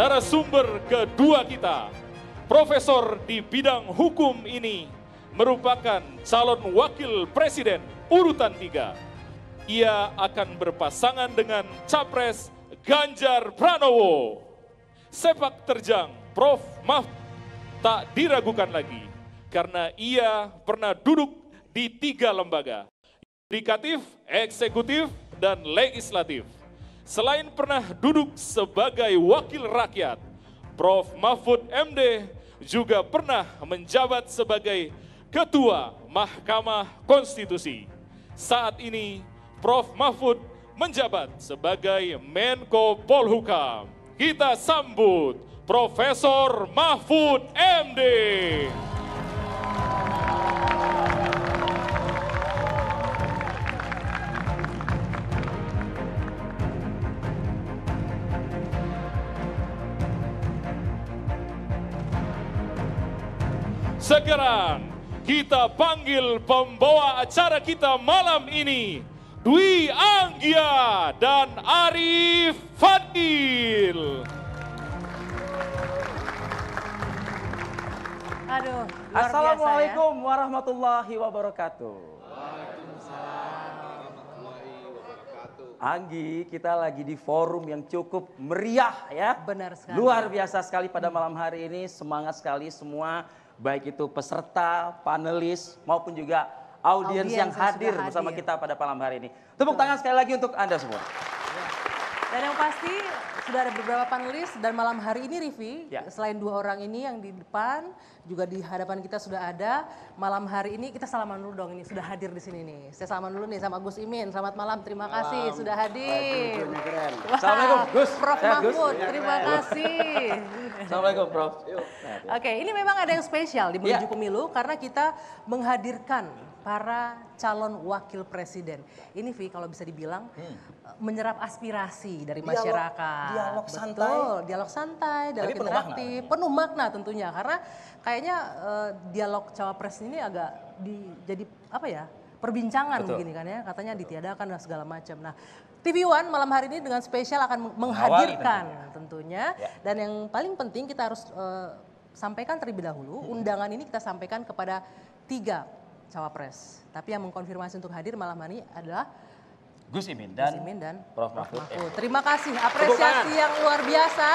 narasumber kedua kita, profesor di bidang hukum ini merupakan calon wakil presiden urutan 3. Ia akan berpasangan dengan Capres Ganjar Pranowo. Sepak terjang Prof. Mahfud tak diragukan lagi karena ia pernah duduk di 3 lembaga, yudikatif, eksekutif, dan legislatif. Selain pernah duduk sebagai wakil rakyat, Prof. Mahfud MD juga pernah menjabat sebagai Ketua Mahkamah Konstitusi. Saat ini Prof. Mahfud menjabat sebagai Menko Polhukam. Kita sambut Profesor Mahfud MD. Sekarang kita panggil pembawa acara kita malam ini, Dwi Anggia dan Arif Fadil. Aduh, Assalamualaikum warahmatullahi wabarakatuh. Anggi, kita lagi di forum yang cukup meriah ya. Benar sekali. Luar biasa sekali pada malam hari ini, semangat sekali semua. Baik itu peserta, panelis, maupun juga audiens yang hadir bersama kita pada malam hari ini. Tepuk tangan sekali lagi untuk Anda semua. Dan yang pasti sudah ada beberapa panelis dan malam hari ini Rivi, selain 2 orang ini yang di depan, juga di hadapan kita sudah ada. Malam hari ini kita salaman dulu dong, ini sudah hadir di sini nih. Saya salaman dulu nih sama Gus Imin, selamat malam, terima kasih sudah hadir. Assalamualaikum Gus. Prof. Mahfud, terima kasih. Assalamualaikum Prof. Oke, ini memang ada yang spesial di Menuju Pemilu karena kita menghadirkan para calon wakil presiden. Ini Vi kalau bisa dibilang menyerap aspirasi dari masyarakat. Dialog santai. Betul, dialog santai, dialog interaktif, penuh makna tentunya. Karena kayaknya dialog cawapres ini agak jadi apa ya, perbincangan begini kan ya. Katanya ditiadakan dan segala macam. Nah, TV One malam hari ini dengan spesial akan menghadirkan tentunya. Dan yang paling penting kita harus sampaikan terlebih dahulu, undangan ini kita sampaikan kepada 3 cawapres. Tapi yang mengkonfirmasi untuk hadir malam hari ini adalah Gus Imin dan Prof. Mahfud. Terima kasih, apresiasi yang luar biasa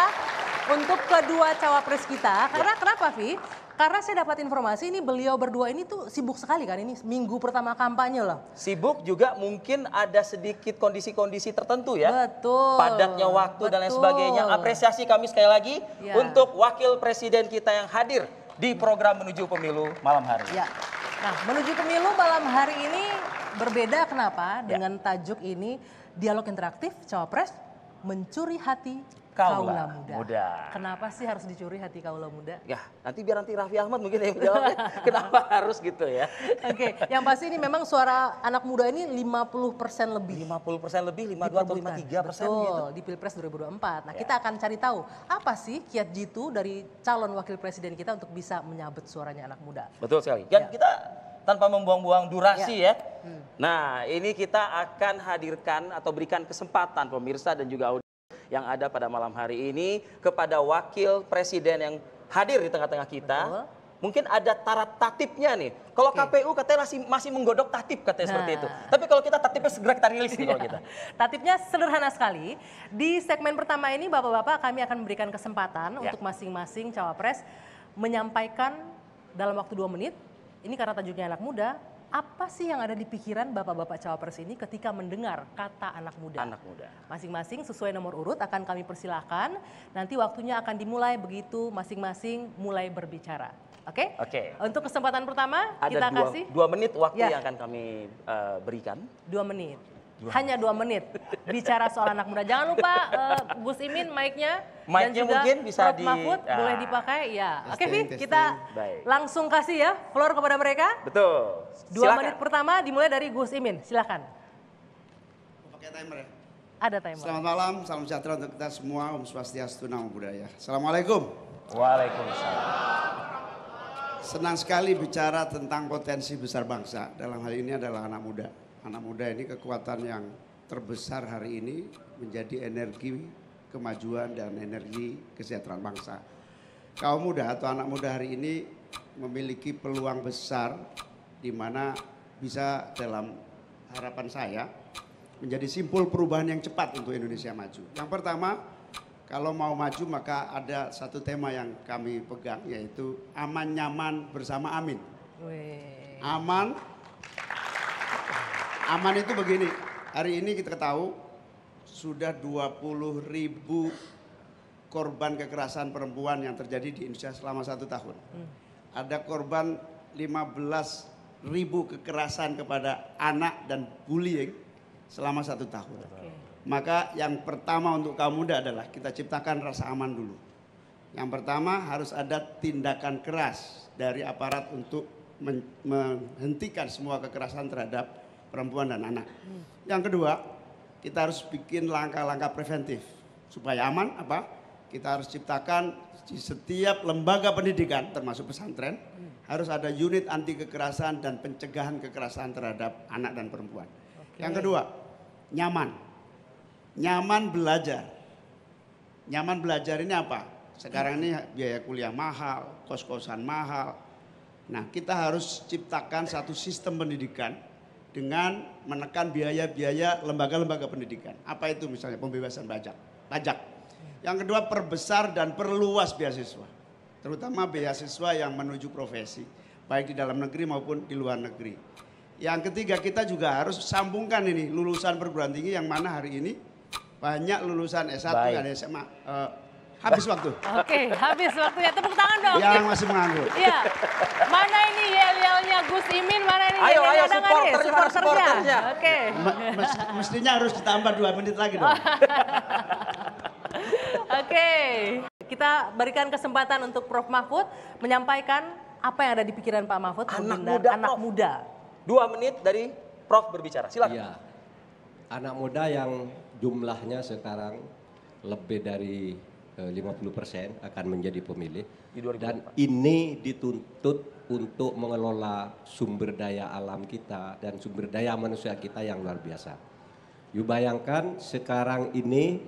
untuk kedua cawapres kita. Karena kenapa, Vi? Karena saya dapat informasi ini beliau berdua ini tuh sibuk sekali kan, ini minggu pertama kampanye loh. Sibuk juga mungkin ada sedikit kondisi-kondisi tertentu ya. Betul. Padatnya waktu dan lain sebagainya. Apresiasi kami sekali lagi untuk wakil presiden kita yang hadir di program Menuju Pemilu malam hari. Ya. Nah, Menuju Pemilu malam hari ini berbeda kenapa? Dengan tajuk ini dialog interaktif cawapres mencuri hati kaula muda. Kenapa sih harus dicuri hati kaula muda? Ya, nanti biar Raffi Ahmad mungkin yang jawabnya. Kenapa harus gitu ya? Oke, yang pasti ini memang suara anak muda ini 50% lebih. 50% lebih, 52 atau 53% gitu. Di Pilpres 2024. Nah, kita akan cari tahu apa sih kiat jitu dari calon wakil presiden kita untuk bisa menyabet suaranya anak muda. Betul sekali. Dan kita tanpa membuang-buang durasi ya. Nah, ini kita akan hadirkan atau berikan kesempatan pemirsa dan juga audiens yang ada pada malam hari ini kepada wakil presiden yang hadir di tengah-tengah kita. Betul. Mungkin ada taraf tatipnya nih. Kalau KPU katanya masih menggodok tatip katanya seperti itu. Tapi kalau kita tatipnya segera kita rilis nih kalau kita. Tatipnya sederhana sekali. Di segmen pertama ini Bapak-Bapak kami akan memberikan kesempatan untuk masing-masing cawapres menyampaikan dalam waktu 2 menit. Ini karena tajuknya anak muda. Apa sih yang ada di pikiran Bapak-Bapak cawapres ini ketika mendengar kata anak muda? Anak muda. Masing-masing sesuai nomor urut akan kami persilahkan. Nanti waktunya akan dimulai begitu masing-masing mulai berbicara. Oke? Oke. Untuk kesempatan pertama ada kita kasih 2 menit waktu yang akan kami berikan. 2 menit. Hanya 2 menit bicara soal anak muda. Jangan lupa Gus Imin mic-nya dan juga mungkin bisa Prof. Mahfud boleh dipakai ya. Oke Vi, kita langsung kasih ya floor kepada mereka. Betul. 2 menit pertama dimulai dari Gus Imin, silakan. Pakai timer ya? Ada timer. Selamat malam, salam sejahtera untuk kita semua, Om Swastiastu, Namo Buddhaya. Assalamualaikum. Waalaikumsalam. Senang sekali bicara tentang potensi besar bangsa. Dalam hal ini adalah anak muda. Anak muda ini kekuatan yang terbesar hari ini menjadi energi kemajuan dan energi kesejahteraan bangsa. Kaum muda atau anak muda hari ini memiliki peluang besar di mana bisa dalam harapan saya menjadi simpul perubahan yang cepat untuk Indonesia maju. Yang pertama, kalau mau maju maka ada satu tema yang kami pegang yaitu aman nyaman bersama amin. Aman itu begini, hari ini kita tahu sudah 20.000 korban kekerasan perempuan yang terjadi di Indonesia selama 1 tahun. Ada korban 15.000 kekerasan kepada anak dan bullying selama 1 tahun. Maka yang pertama untuk kaum muda adalah kita ciptakan rasa aman dulu. Yang pertama harus ada tindakan keras dari aparat untuk menghentikan semua kekerasan terhadap perempuan dan anak. Yang kedua, kita harus bikin langkah-langkah preventif supaya aman apa? Kita harus ciptakan di setiap lembaga pendidikan termasuk pesantren harus ada unit anti kekerasan dan pencegahan kekerasan terhadap anak dan perempuan. Yang kedua, nyaman. Nyaman belajar. Nyaman belajar ini apa? Sekarang ini biaya kuliah mahal, kos-kosan mahal. Nah, kita harus ciptakan satu sistem pendidikan dengan menekan biaya-biaya lembaga-lembaga pendidikan. Apa itu misalnya pembebasan pajak. Yang kedua, perbesar dan perluas beasiswa. Terutama beasiswa yang menuju profesi, baik di dalam negeri maupun di luar negeri. Yang ketiga, kita juga harus sambungkan ini lulusan perguruan tinggi yang mana hari ini banyak lulusan S1 dan SMA. Habis waktu. Oke, habis waktunya. Tepuk tangan dong. Yang masih menganggur. Iya. Mana ini yel-yelnya Gus Imin, mana ini Ayo, supporternya. Oke. Mestinya harus ditambah 2 menit lagi dong. Oke. Kita berikan kesempatan untuk Prof. Mahfud menyampaikan apa yang ada di pikiran Pak Mahfud. Anak muda. 2 menit dari Prof berbicara, silakan. Iya. Anak muda yang jumlahnya sekarang lebih dari 50% akan menjadi pemilih. Dan ini dituntut untuk mengelola sumber daya alam kita dan sumber daya manusia kita yang luar biasa. You bayangkan sekarang ini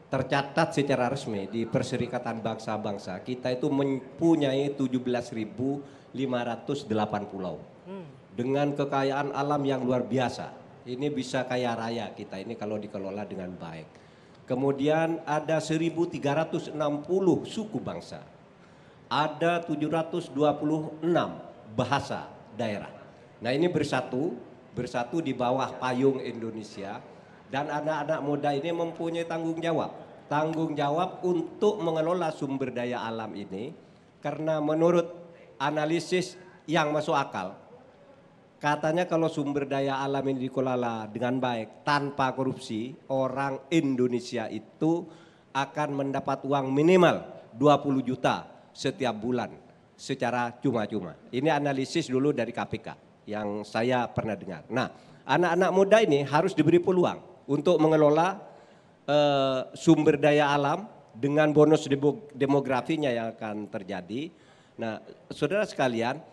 tercatat secara resmi di Perserikatan Bangsa-Bangsa kita itu mempunyai 17.508 pulau dengan kekayaan alam yang luar biasa. Ini bisa kaya raya kita ini kalau dikelola dengan baik. Kemudian ada 1.360 suku bangsa, ada 726 bahasa daerah. Nah ini bersatu di bawah payung Indonesia. Dan anak-anak muda ini mempunyai tanggung jawab untuk mengelola sumber daya alam ini, karena menurut analisis yang masuk akal, katanya kalau sumber daya alam ini dikelola dengan baik tanpa korupsi, orang Indonesia itu akan mendapat uang minimal 20 juta setiap bulan secara cuma-cuma. Ini analisis dulu dari KPK yang saya pernah dengar. Nah, anak-anak muda ini harus diberi peluang untuk mengelola sumber daya alam dengan bonus demografinya yang akan terjadi. Nah, saudara sekalian,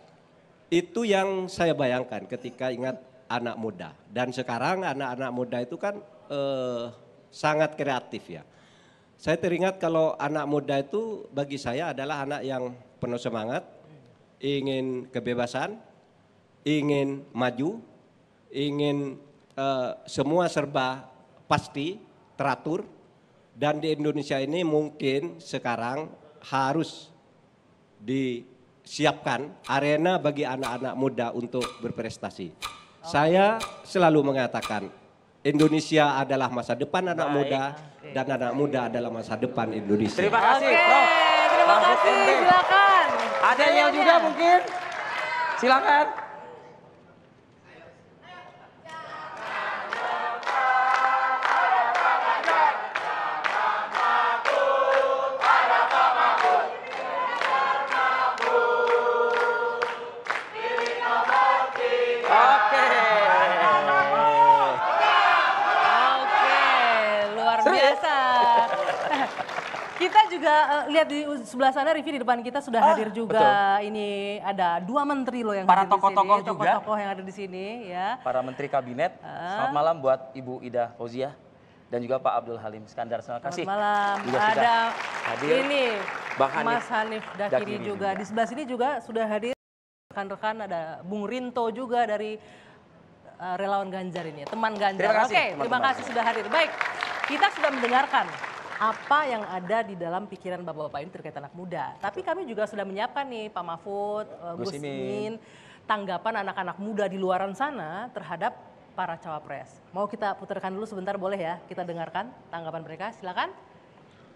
itu yang saya bayangkan ketika ingat anak muda. Dan sekarang anak-anak muda itu kan sangat kreatif ya. Saya teringat kalau anak muda itu bagi saya adalah anak yang penuh semangat, ingin kebebasan, ingin maju, ingin semua serba pasti, teratur. Dan di Indonesia ini mungkin sekarang harus disiapkan arena bagi anak-anak muda untuk berprestasi. Saya selalu mengatakan Indonesia adalah masa depan anak muda dan anak muda adalah masa depan Indonesia. Terima kasih, Prof. Terima kasih, silakan. Ada yang juga mungkin? Silakan. Kita juga lihat di sebelah sana, Rivi, di depan kita sudah hadir juga. Betul. Ini ada 2 menteri loh yang para hadir tokoh-tokoh di sini. Tokoh-tokoh yang ada di sini ya. Para menteri kabinet. Selamat malam buat Ibu Ida Fauzia. dan juga Pak Abdul Halim Iskandar. Terima kasih. Selamat malam. Juga sudah Ada hadir. ini Bang Mas Hanif Dakiri Dakiri juga. Di sebelah sini juga sudah hadir rekan-rekan, ada Bung Rinto juga dari relawan Ganjar ini, teman Ganjar. Terima kasih, Oke, terima teman-teman. kasih sudah hadir. Baik, kita sudah mendengarkan apa yang ada di dalam pikiran bapak-bapak ini terkait anak muda. Tapi kami juga sudah menyiapkan nih Pak Mahfud, Gus Imin, tanggapan anak-anak muda di luaran sana terhadap para cawapres. Mau kita putarkan dulu sebentar boleh ya? Kita dengarkan tanggapan mereka, silakan.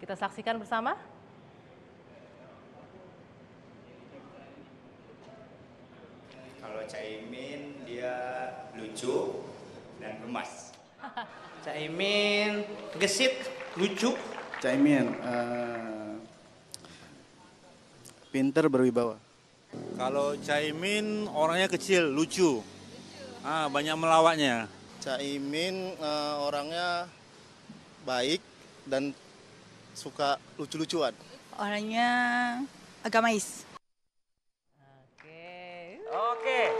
Kita saksikan bersama. Kalau Caimin dia lucu dan gemas. Caimin gesit, lucu. Caimin pinter berwibawa. Kalau Caimin orangnya kecil, lucu, banyak melawaknya. Caimin orangnya baik dan suka lucu-lucuan. Orangnya agamais. Oke.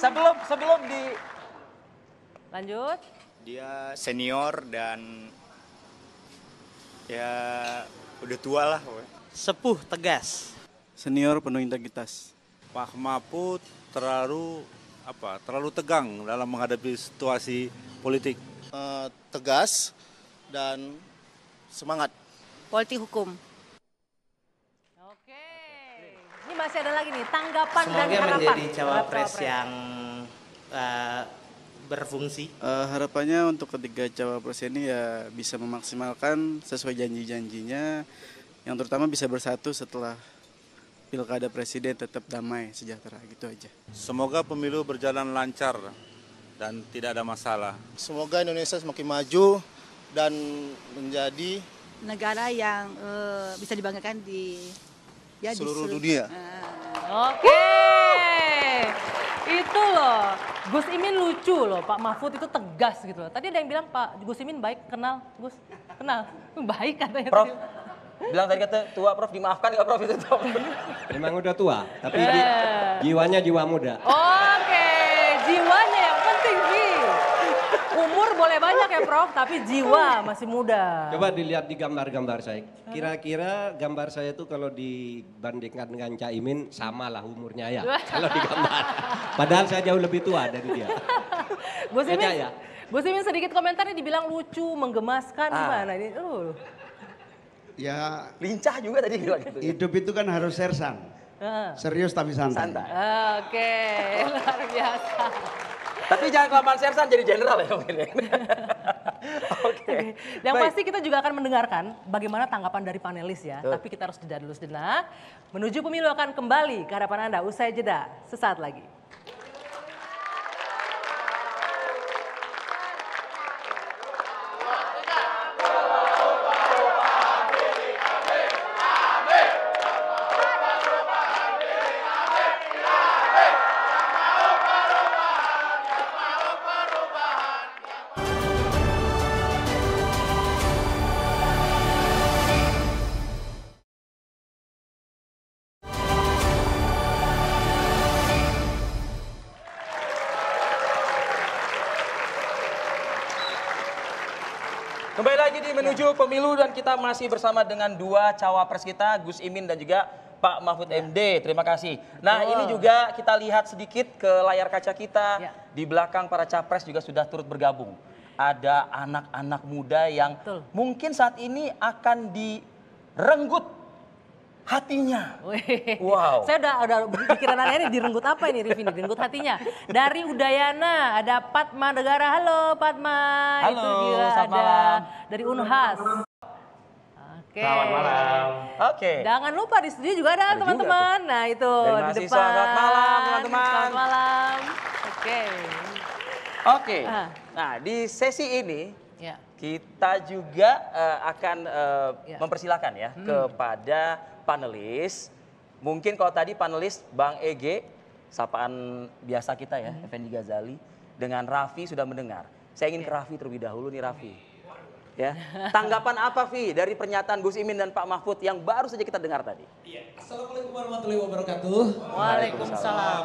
Sebelum di Lanjut. Dia senior dan ya udah tua lah. Sepuh, tegas. Senior penuh integritas. Pak Mahfud terlalu tegang dalam menghadapi situasi politik. Tegas dan semangat. Politik hukum. Oke. Ini masih ada lagi nih tanggapan dan Semoga harapan. menjadi terhadap cawapres yang berfungsi. Harapannya untuk ketiga cawapres ini ya bisa memaksimalkan sesuai janji-janjinya, yang terutama bisa bersatu setelah pilkada presiden tetap damai sejahtera, gitu aja. Semoga pemilu berjalan lancar dan tidak ada masalah. Semoga Indonesia semakin maju dan menjadi Negara yang bisa dibanggakan di seluruh dunia. Oke. Itu loh, Gus Imin lucu loh, Pak Mahfud itu tegas gitu loh. Tadi ada yang bilang Pak Gus Imin baik, kenal Gus, kenal, baik katanya. Prof, bilang tadi kata tua Prof, dimaafkan nggak Prof itu Prof? Memang udah tua, tapi jiwanya jiwa muda. Oke, jiwanya yang penting sih. Umur boleh banyak ya Prof, tapi jiwa masih muda. Coba dilihat di gambar-gambar saya. Kira-kira gambar saya itu kalau dibandingkan dengan Caimin sama lah umurnya ya. Kalau di gambar. Padahal saya jauh lebih tua dari dia. Gus Imin, Beda ya? Gus Imin sedikit komentarnya dibilang lucu, menggemaskan, gimana ini? Ya Lincah juga tadi bilang gitu. hidup itu kan harus sersan. Serius tapi santai. Santai. Oke, luar biasa. Tapi jangan kelamaan sersan jadi jenderal ya mungkin ya. Oke. Yang Baik. pasti kita juga akan mendengarkan bagaimana tanggapan dari panelis ya. Tapi kita harus jeda dulu sejenak. Menuju pemilu akan kembali ke hadapan Anda usai jeda sesaat lagi. Kembali lagi di menuju pemilu dan kita masih bersama dengan dua cawapres kita, Gus Imin dan juga Pak Mahfud MD. Terima kasih. Nah ini juga kita lihat sedikit ke layar kaca kita. Di belakang para capres juga sudah turut bergabung. Ada anak-anak muda yang mungkin saat ini akan direnggut hatinya. Wow. Saya udah pikiran aneh ini direnggut apa ini Rif ini? Direnggut hatinya. Dari Udayana ada Padma Negara. Halo Padma. Halo, Itu juga selamat ada malam. dari Unhas. Oke. Selamat malam. Oke. Jangan lupa di studio juga ada teman-teman. Nah itu Dari di mahasiswa, depan. selamat malam, teman-teman. Selamat malam. Oke. Oke. Nah di sesi ini kita juga akan mempersilahkan ya kepada panelis. Mungkin kalau tadi panelis Bang Ege, sapaan biasa kita ya, Effendi Ghazali, dengan Raffi sudah mendengar. Saya ingin ke Raffi terlebih dahulu nih Raffi. Ya, tanggapan apa Vi dari pernyataan Gus Imin dan Pak Mahfud yang baru saja kita dengar tadi? Assalamualaikum warahmatullahi wabarakatuh. Waalaikumsalam.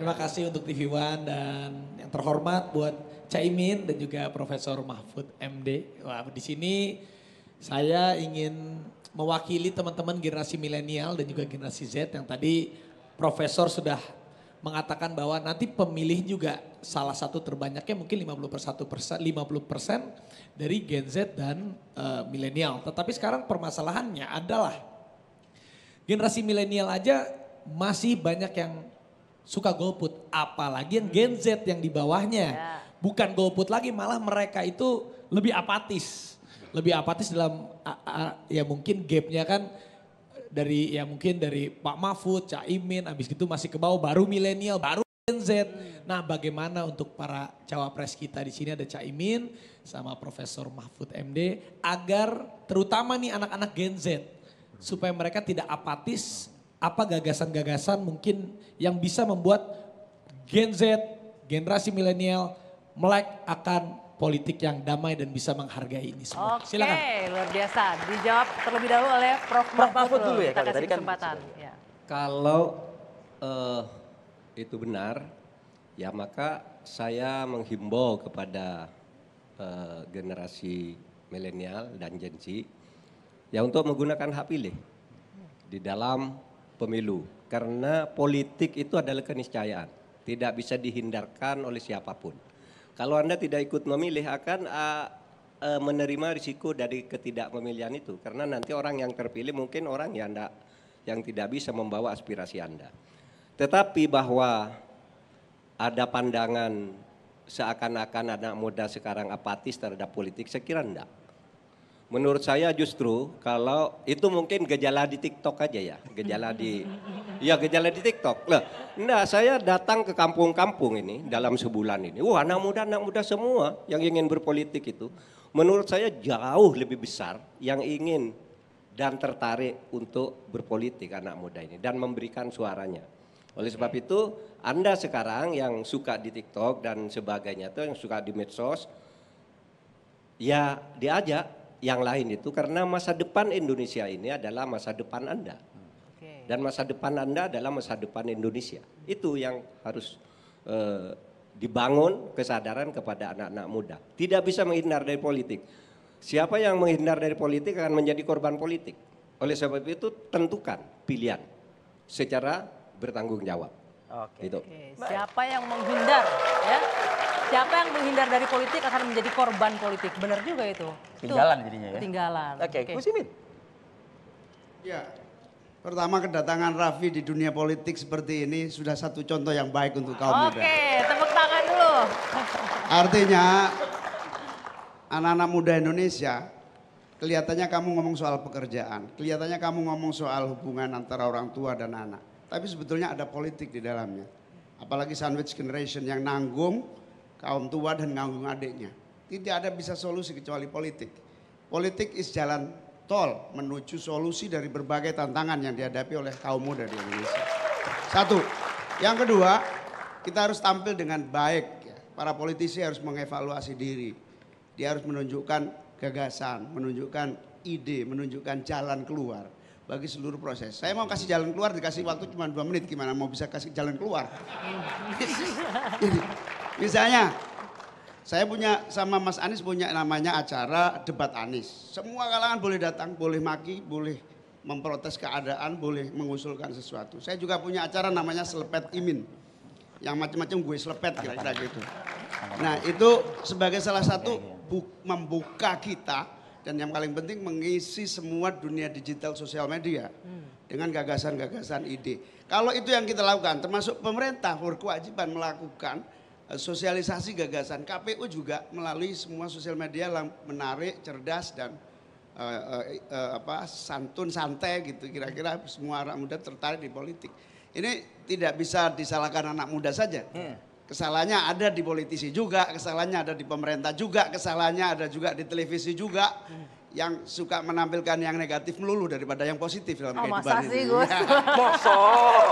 Terima kasih untuk TV One dan yang terhormat buat Caimin dan juga Profesor Mahfud MD. Wah, di sini saya ingin mewakili teman-teman generasi milenial dan juga generasi Z yang tadi Profesor sudah mengatakan bahwa nanti pemilih juga salah satu terbanyaknya mungkin 50% dari Gen Z dan milenial. Tetapi sekarang permasalahannya adalah generasi milenial aja masih banyak yang suka golput, apalagi yang Gen Z yang di bawahnya. Bukan golput lagi, malah mereka itu lebih apatis. Lebih apatis dalam ya mungkin gapnya kan dari ya mungkin dari Pak Mahfud, Caimin, habis itu masih ke bawah baru milenial, baru Gen Z. Nah, bagaimana untuk para cawapres kita di sini ada Caimin sama Profesor Mahfud MD agar terutama nih anak-anak Gen Z supaya mereka tidak apatis, apa gagasan-gagasan mungkin yang bisa membuat Gen Z, generasi milenial melek akan politik yang damai dan bisa menghargai ini semua. Oke, silakan. Luar biasa. Dijawab terlebih dahulu oleh Prof. Mahfud dulu ya, Kita kalau kasih tadi kan kesempatan. Ya. Kalau itu benar, ya maka saya menghimbau kepada generasi milenial dan Gen Z ya untuk menggunakan hak pilih di dalam pemilu. Karena politik itu adalah keniscayaan, tidak bisa dihindarkan oleh siapapun. Kalau Anda tidak ikut memilih akan menerima risiko dari ketidakpemilihan itu. Karena nanti orang yang terpilih mungkin orang yang tidak bisa membawa aspirasi Anda. Tetapi bahwa ada pandangan seakan-akan anak muda sekarang apatis terhadap politik, saya kira enggak. Menurut saya justru kalau itu mungkin gejala di TikTok aja ya, gejala di gejala di TikTok. Lah, nah saya datang ke kampung-kampung ini dalam sebulan ini. Wah, anak muda semua yang ingin berpolitik itu. Menurut saya jauh lebih besar yang ingin dan tertarik untuk berpolitik anak muda ini dan memberikan suaranya. Oleh sebab itu, Anda sekarang yang suka di TikTok dan sebagainya itu yang suka di medsos, ya diajak yang lain itu karena masa depan Indonesia ini adalah masa depan Anda. Dan masa depan Anda adalah masa depan Indonesia. Itu yang harus dibangun kesadaran kepada anak-anak muda. Tidak bisa menghindar dari politik. Siapa yang menghindar dari politik akan menjadi korban politik. Oleh sebab itu tentukan pilihan secara bertanggung jawab. Gitu. Siapa yang menghindar ya? Siapa yang menghindar dari politik akan menjadi korban politik. Benar juga itu. Ketinggalan jadinya ya. Ketinggalan. Oke, Gus Imin. Ya, pertama kedatangan Raffi di dunia politik seperti ini sudah satu contoh yang baik untuk kaum muda. Oke, tepuk tangan dulu. Artinya anak-anak muda Indonesia, kelihatannya kamu ngomong soal pekerjaan, kelihatannya kamu ngomong soal hubungan antara orang tua dan anak. Tapi sebetulnya ada politik di dalamnya. Apalagi sandwich generation yang nanggung kaum tua dan nanggung adiknya. Tidak ada bisa solusi kecuali politik. Politik is jalan tol menuju solusi dari berbagai tantangan yang dihadapi oleh kaum muda di Indonesia. Satu. Yang kedua, kita harus tampil dengan baik. Ya. Para politisi harus mengevaluasi diri. Dia harus menunjukkan gagasan, menunjukkan ide, menunjukkan jalan keluar bagi seluruh proses. Saya mau kasih jalan keluar, dikasih waktu cuma 2 menit, gimana mau bisa kasih jalan keluar? Misalnya, saya punya sama Mas Anies punya namanya acara debat Anies. Semua kalangan boleh datang, boleh maki, boleh memprotes keadaan, boleh mengusulkan sesuatu. Saya juga punya acara namanya Selepet Imin. Yang macam-macam gue selepet kira-kira gitu. Nah itu sebagai salah satu membuka kita dan yang paling penting mengisi semua dunia digital sosial media dengan gagasan-gagasan ide. Kalau itu yang kita lakukan, termasuk pemerintah berkewajiban melakukan sosialisasi gagasan. KPU juga melalui semua sosial media menarik, cerdas dan santun, santai gitu. Kira-kira semua anak muda tertarik di politik. Ini tidak bisa disalahkan anak muda saja. Kesalahannya ada di politisi juga, kesalahannya ada di pemerintah juga, kesalahannya ada juga di televisi juga. Yang suka menampilkan yang negatif melulu daripada yang positif dalam kehidupan masa ini. sih Gus?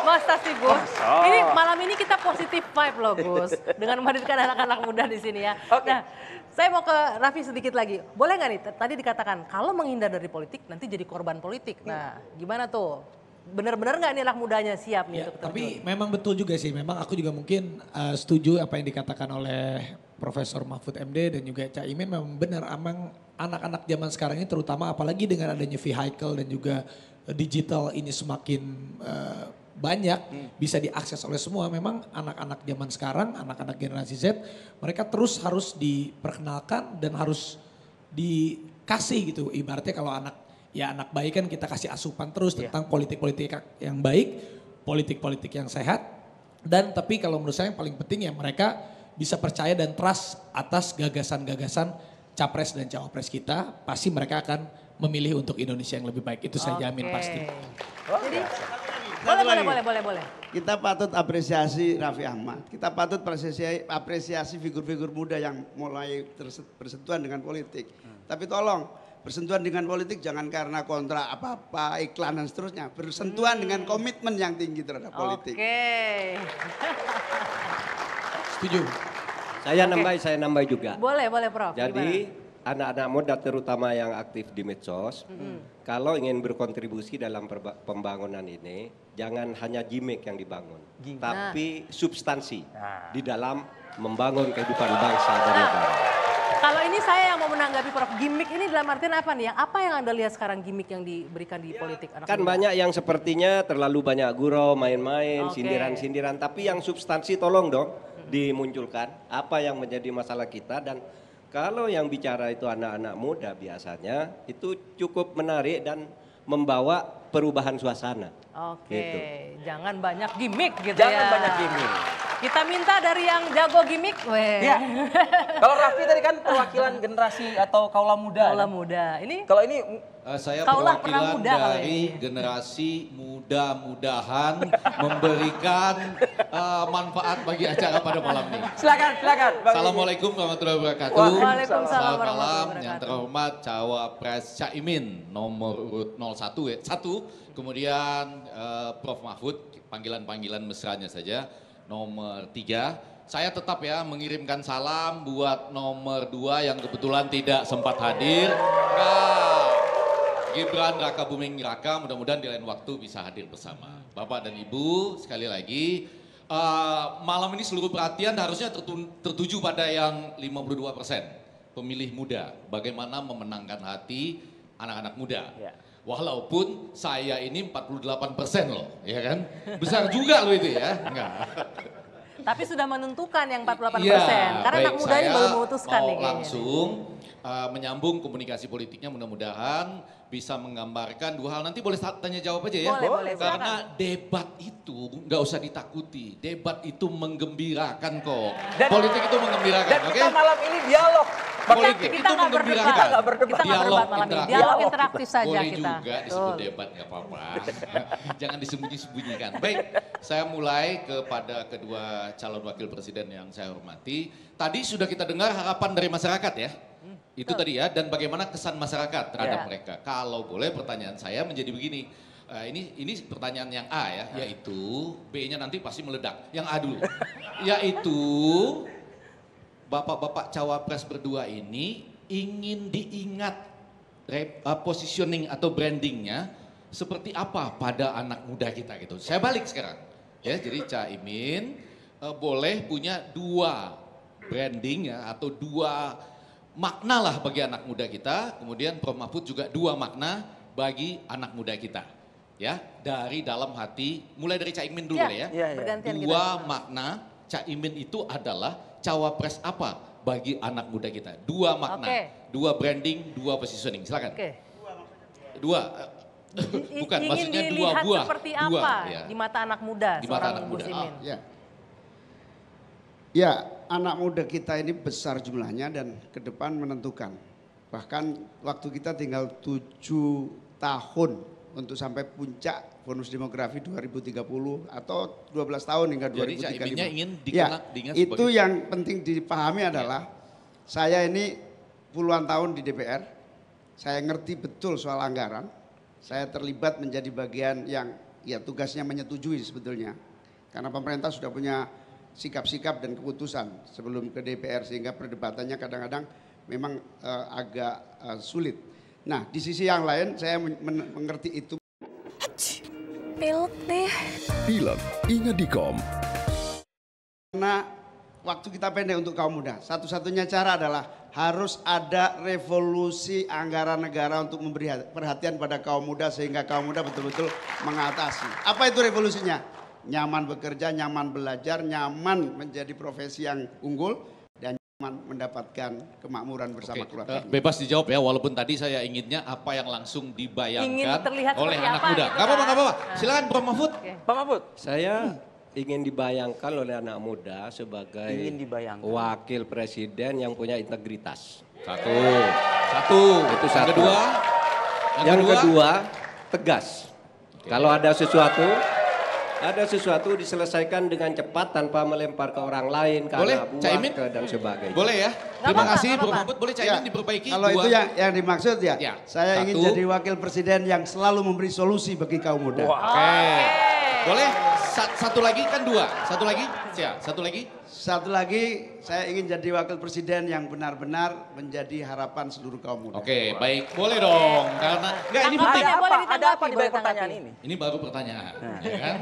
Masa sih Gus? Ini malam ini kita positif vibe loh Gus. Dengan menghadirkan anak-anak muda di sini ya. Nah, saya mau ke Raffi sedikit lagi. Boleh nggak nih, tadi dikatakan kalau menghindar dari politik nanti jadi korban politik. Nah, gimana tuh? Benar-benar nggak nih anak mudanya siap nih untuk terjun? Tapi memang betul juga sih, memang aku juga mungkin setuju apa yang dikatakan oleh Profesor Mahfud MD dan juga Cak Imin memang benar amang anak-anak zaman sekarang ini terutama apalagi dengan adanya vehicle dan juga digital ini semakin banyak bisa diakses oleh semua. Memang anak-anak zaman sekarang, anak-anak generasi Z mereka terus harus diperkenalkan dan harus dikasih gitu. Ibaratnya kalau anak baik kan kita kasih asupan terus tentang politik-politik yang baik, politik-politik yang sehat. Dan tapi kalau menurut saya yang paling penting ya mereka bisa percaya dan trust atas gagasan-gagasan capres dan cawapres kita. Pasti mereka akan memilih untuk Indonesia yang lebih baik. Itu saya jamin pasti. Jadi boleh. Kita patut apresiasi Raffi Ahmad. Kita patut apresiasi figur-figur muda yang mulai bersentuhan dengan politik. Tapi tolong bersentuhan dengan politik jangan karena kontra apa-apa, iklan dan seterusnya. Bersentuhan dengan komitmen yang tinggi terhadap politik. Setuju. Saya nambah juga. Boleh Prof. Jadi anak-anak muda terutama yang aktif di medsos, kalau ingin berkontribusi dalam pembangunan ini, jangan hanya gimmick yang dibangun, tapi substansi di dalam membangun kehidupan bangsa dan negara. Kalau ini saya yang mau menanggapi Prof, gimmick ini dalam artian apa nih? Apa yang Anda lihat sekarang gimmick yang diberikan di politik anak Kan muda? banyak yang sepertinya terlalu banyak gurau, main-main, sindiran-sindiran, tapi yang substansi tolong dong dimunculkan apa yang menjadi masalah kita. Dan kalau yang bicara itu anak-anak muda biasanya itu cukup menarik dan membawa perubahan suasana. Gitu. Jangan banyak gimmick gitu Jangan banyak gimmick. Kita minta dari yang jago gimmick. Ya. Kalau Raffi tadi kan perwakilan generasi atau kaula muda. Kaula muda. Ini kalau ini saya kaulah pernah perwakilan muda dari generasi mudah-mudahan memberikan manfaat bagi acara pada malam ini. Silakan. Assalamualaikum warahmatullahi wabarakatuh. Waalaikumsalam Selamat malam warahmatullahi yang terhormat Cawapres Caimin nomor urut 01 ya. 1. Kemudian Prof Mahfud, panggilan-panggilan mesranya saja. Nomor 3. Saya tetap ya mengirimkan salam buat nomor 2 yang kebetulan tidak sempat hadir. Gibran Raka Buming Raka, mudah-mudahan di lain waktu bisa hadir bersama. Bapak dan Ibu, sekali lagi malam ini seluruh perhatian harusnya tertuju pada yang 52%. Pemilih muda, bagaimana memenangkan hati anak-anak muda. Walaupun saya ini 48% loh, ya kan? Besar juga loh itu ya. Enggak. tapi sudah menentukan yang 48%. Karena anak muda ini baru memutuskan nih kayaknya. Langsung menyambung komunikasi politiknya, mudah-mudahan bisa menggambarkan dua hal. Nanti boleh tanya jawab aja ya. Boleh, karena debat itu nggak usah ditakuti. Debat itu menggembirakan kok. Politik itu menggembirakan. Dan kita malam ini dialog. Politik kita itu menggembirakan. Kita nggak berdebat malam ini. Dialog interaktif saja boleh kita. Boleh juga disebut debat, nggak apa-apa. Jangan disembunyi-sembunyikan. Baik, saya mulai kepada kedua calon wakil presiden yang saya hormati. Tadi sudah kita dengar harapan dari masyarakat ya. Itu tadi ya, dan bagaimana kesan masyarakat terhadap mereka. Kalau boleh pertanyaan saya menjadi begini. Ini pertanyaan yang A ya, yaitu B-nya nanti pasti meledak. Yang A dulu, yaitu bapak-bapak cawapres berdua ini ingin diingat positioning atau brandingnya seperti apa pada anak muda kita gitu. Saya balik sekarang, ya. Jadi Caimin boleh punya dua branding ya, atau dua makna lah bagi anak muda kita. Kemudian Prof Mahfud juga dua makna bagi anak muda kita. Ya, dari dalam hati, mulai dari Caimin dulu ya. Dua makna Caimin itu adalah cawapres apa bagi anak muda kita. Dua makna, dua branding, dua positioning. Silakan. Dua, bukan maksudnya dua buah. Seperti apa di mata anak muda seorang Gus Imin? Ya, anak muda kita ini besar jumlahnya dan ke depan menentukan. Bahkan waktu kita tinggal 7 tahun untuk sampai puncak bonus demografi 2030 atau 12 tahun hingga 2035. Jadi Caiminnya ingin diingat itu sebagai... yang penting dipahami adalah saya ini puluhan tahun di DPR, saya ngerti betul soal anggaran, saya terlibat menjadi bagian yang ya tugasnya menyetujui sebetulnya. Karena pemerintah sudah punya sikap-sikap dan keputusan sebelum ke DPR sehingga perdebatannya kadang-kadang memang agak sulit. Nah di sisi yang lain saya mengerti itu. Pilek deh. Pilek Ingat Dikom. Karena waktu kita pendek untuk kaum muda. Satu-satunya cara adalah harus ada revolusi anggaran negara untuk memberi perhatian pada kaum muda sehingga kaum muda betul-betul mengatasi. Apa itu revolusinya? Nyaman bekerja, nyaman belajar, nyaman menjadi profesi yang unggul, dan nyaman mendapatkan kemakmuran bersama keluarga. Bebas dijawab ya, walaupun tadi saya inginnya apa yang langsung dibayangkan oleh anak muda. Gitu Gak apa-apa. Silakan Prof. Mahfud. Pak Mahfud. Saya ingin dibayangkan oleh anak muda sebagai wakil presiden yang punya integritas. Satu. Itu satu. Yang kedua, tegas. Kalau ada sesuatu diselesaikan dengan cepat tanpa melempar ke orang lain karena buah dan sebagainya. Boleh ya? Terima kasih Prof. Mahfud. Boleh Caimin diperbaiki? Kalau itu yang dimaksud ya, saya ingin jadi wakil presiden yang selalu memberi solusi bagi kaum muda. Oke. Boleh? Satu lagi kan dua. Satu lagi? Satu lagi? Satu lagi, saya ingin jadi wakil presiden yang benar-benar menjadi harapan seluruh kaum muda. Oke, baik. Boleh dong. Karena enggak ini penting. Ada apa di balik pertanyaan ini? Ini baru pertanyaan, ya kan?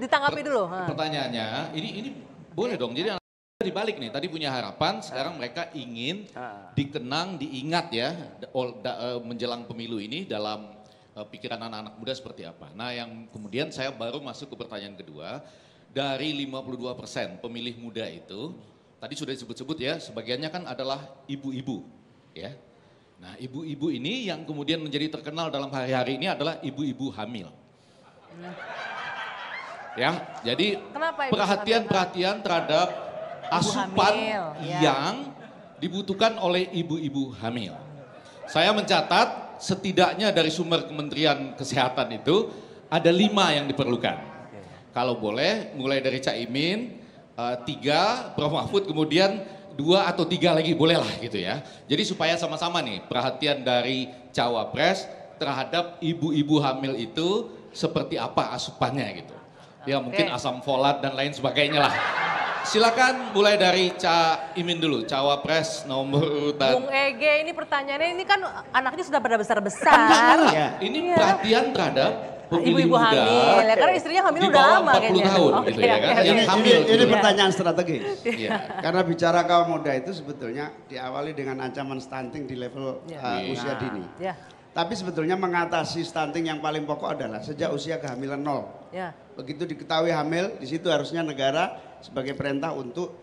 Ditanggapi dulu. Pertanyaannya, ini boleh dong. Jadi dibalik nih, tadi punya harapan, sekarang mereka ingin dikenang, diingat ya menjelang pemilu ini dalam pikiran anak-anak muda seperti apa. Nah, yang kemudian saya baru masuk ke pertanyaan kedua. Dari 52% pemilih muda itu, tadi sudah disebut-sebut ya, sebagiannya kan adalah ibu-ibu, ya. Nah, ibu-ibu ini yang kemudian menjadi terkenal dalam hari-hari ini adalah ibu-ibu hamil. Ya, jadi perhatian terhadap asupan yang dibutuhkan oleh ibu-ibu hamil. Saya mencatat setidaknya dari sumber Kementerian Kesehatan itu ada 5 yang diperlukan. Kalau boleh mulai dari Caimin, 3, Prof. Mahfud, kemudian 2 atau 3 lagi boleh lah gitu ya. Jadi supaya sama-sama nih perhatian dari Cawapres terhadap ibu-ibu hamil itu seperti apa asupannya gitu. Ya mungkin asam folat dan lain sebagainya lah. Silakan mulai dari Caimin dulu, Cawapres nomor urutan. Bung Ege, ini pertanyaannya, ini kan anaknya sudah pada besar-besar. Ini perhatian terhadap ibu-ibu hamil, ya, karena istrinya hamil udah lama kayaknya. 40 tahun gitu ya kan. Yang hamil. Ini pertanyaan strategis. Karena bicara kaum muda itu sebetulnya diawali dengan ancaman stunting di level usia dini. Tapi sebetulnya mengatasi stunting yang paling pokok adalah sejak usia kehamilan 0. Begitu diketahui hamil, di situ harusnya negara sebagai perintah untuk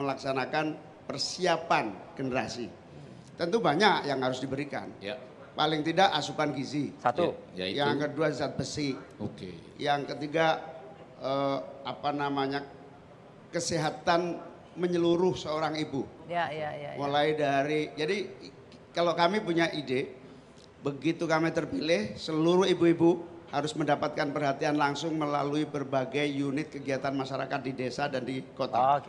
melaksanakan persiapan generasi. Tentu banyak yang harus diberikan. Paling tidak asupan gizi. Satu. Yang kedua zat besi. Yang ketiga kesehatan menyeluruh seorang ibu. Mulai dari, jadi kalau kami punya ide, begitu kami terpilih, seluruh ibu-ibu harus mendapatkan perhatian langsung melalui berbagai unit kegiatan masyarakat di desa dan di kota.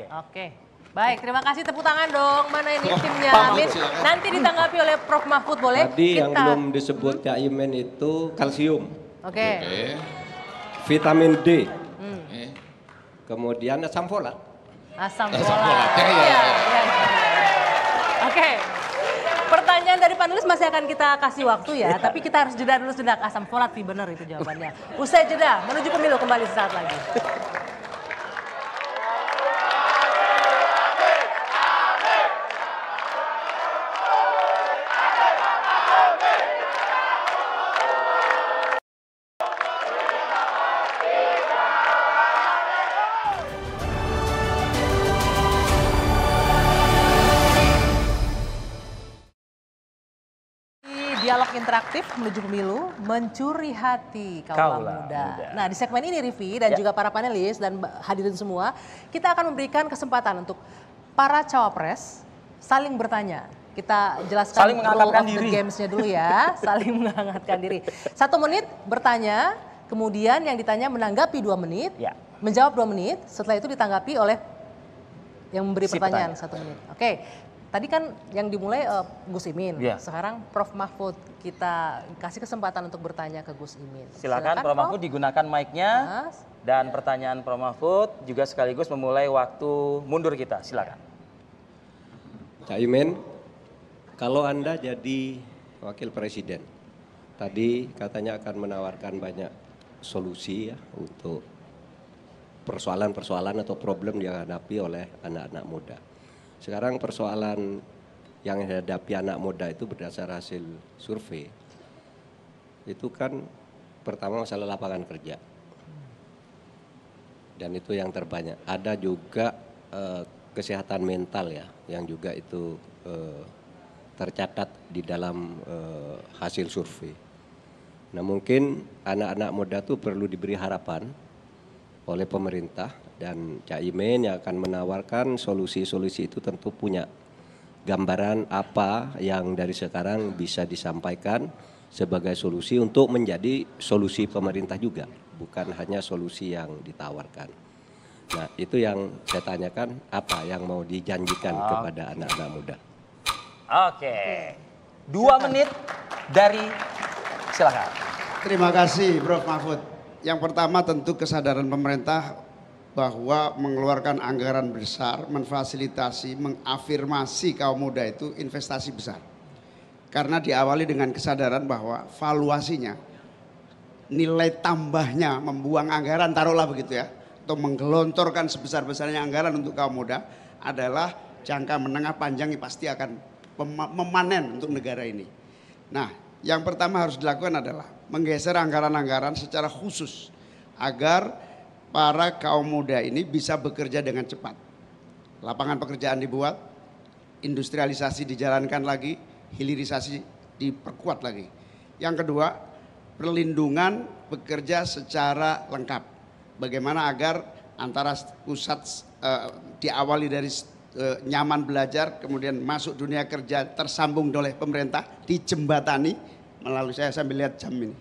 Baik, terima kasih, tepuk tangan dong. Mana ini timnya Amin? Nanti ditanggapi oleh Prof. Mahfud, boleh? Tadi yang belum disebut Caimin itu kalsium. Vitamin D. Kemudian asam folat. Asam folat. Oke. Pertanyaan dari panelis masih akan kita kasih waktu ya, tapi kita harus jeda dulu sejenak. Asam folat, benar itu jawabannya. Usai jeda, menuju pemilu kembali sesaat lagi. Dialog interaktif menuju pemilu, mencuri hati kaula muda. Nah, di segmen ini Rivi dan juga para panelis dan hadirin semua, kita akan memberikan kesempatan untuk para cawapres saling bertanya. Kita jelaskan rule of the games-nya dulu ya, saling menghangatkan diri. 1 menit bertanya, kemudian yang ditanya menanggapi 2 menit, menjawab 2 menit, setelah itu ditanggapi oleh yang memberi pertanyaan 1 menit. Tadi kan yang dimulai Gus Imin, sekarang Prof. Mahfud, kita kasih kesempatan untuk bertanya ke Gus Imin. Silakan Prof. Mahfud digunakan mic-nya dan pertanyaan Prof. Mahfud juga sekaligus memulai waktu mundur kita, silakan. Caimin, kalau Anda jadi wakil presiden, tadi katanya akan menawarkan banyak solusi ya untuk persoalan-persoalan atau problem yang dihadapi oleh anak-anak muda. Sekarang persoalan yang dihadapi anak muda itu berdasar hasil survei. Itu kan pertama masalah lapangan kerja. Dan itu yang terbanyak. Ada juga kesehatan mental ya, yang juga itu tercatat di dalam hasil survei. Nah mungkin anak-anak muda itu perlu diberi harapan oleh pemerintah, dan Cak Imin yang akan menawarkan solusi-solusi itu tentu punya gambaran apa yang dari sekarang bisa disampaikan sebagai solusi untuk menjadi solusi pemerintah juga, bukan hanya solusi yang ditawarkan. Nah itu yang saya tanyakan, apa yang mau dijanjikan kepada anak-anak muda. Oke, 2 menit dari, silakan. Terima kasih Prof. Mahfud. Yang pertama tentu kesadaran pemerintah bahwa mengeluarkan anggaran besar, memfasilitasi, mengafirmasi kaum muda itu investasi besar. Karena diawali dengan kesadaran bahwa valuasinya, nilai tambahnya membuang anggaran, taruhlah begitu ya, atau menggelontorkan sebesar-besarnya anggaran untuk kaum muda adalah jangka menengah panjang yang pasti akan memanen untuk negara ini. Nah, yang pertama harus dilakukan adalah menggeser anggaran-anggaran secara khusus agar para kaum muda ini bisa bekerja dengan cepat. Lapangan pekerjaan dibuat, industrialisasi dijalankan lagi, hilirisasi diperkuat lagi. Yang kedua, perlindungan bekerja secara lengkap. Bagaimana agar antara pusat diawali dari nyaman belajar, kemudian masuk dunia kerja tersambung oleh pemerintah, dijembatani melalui, saya sambil lihat jam ini,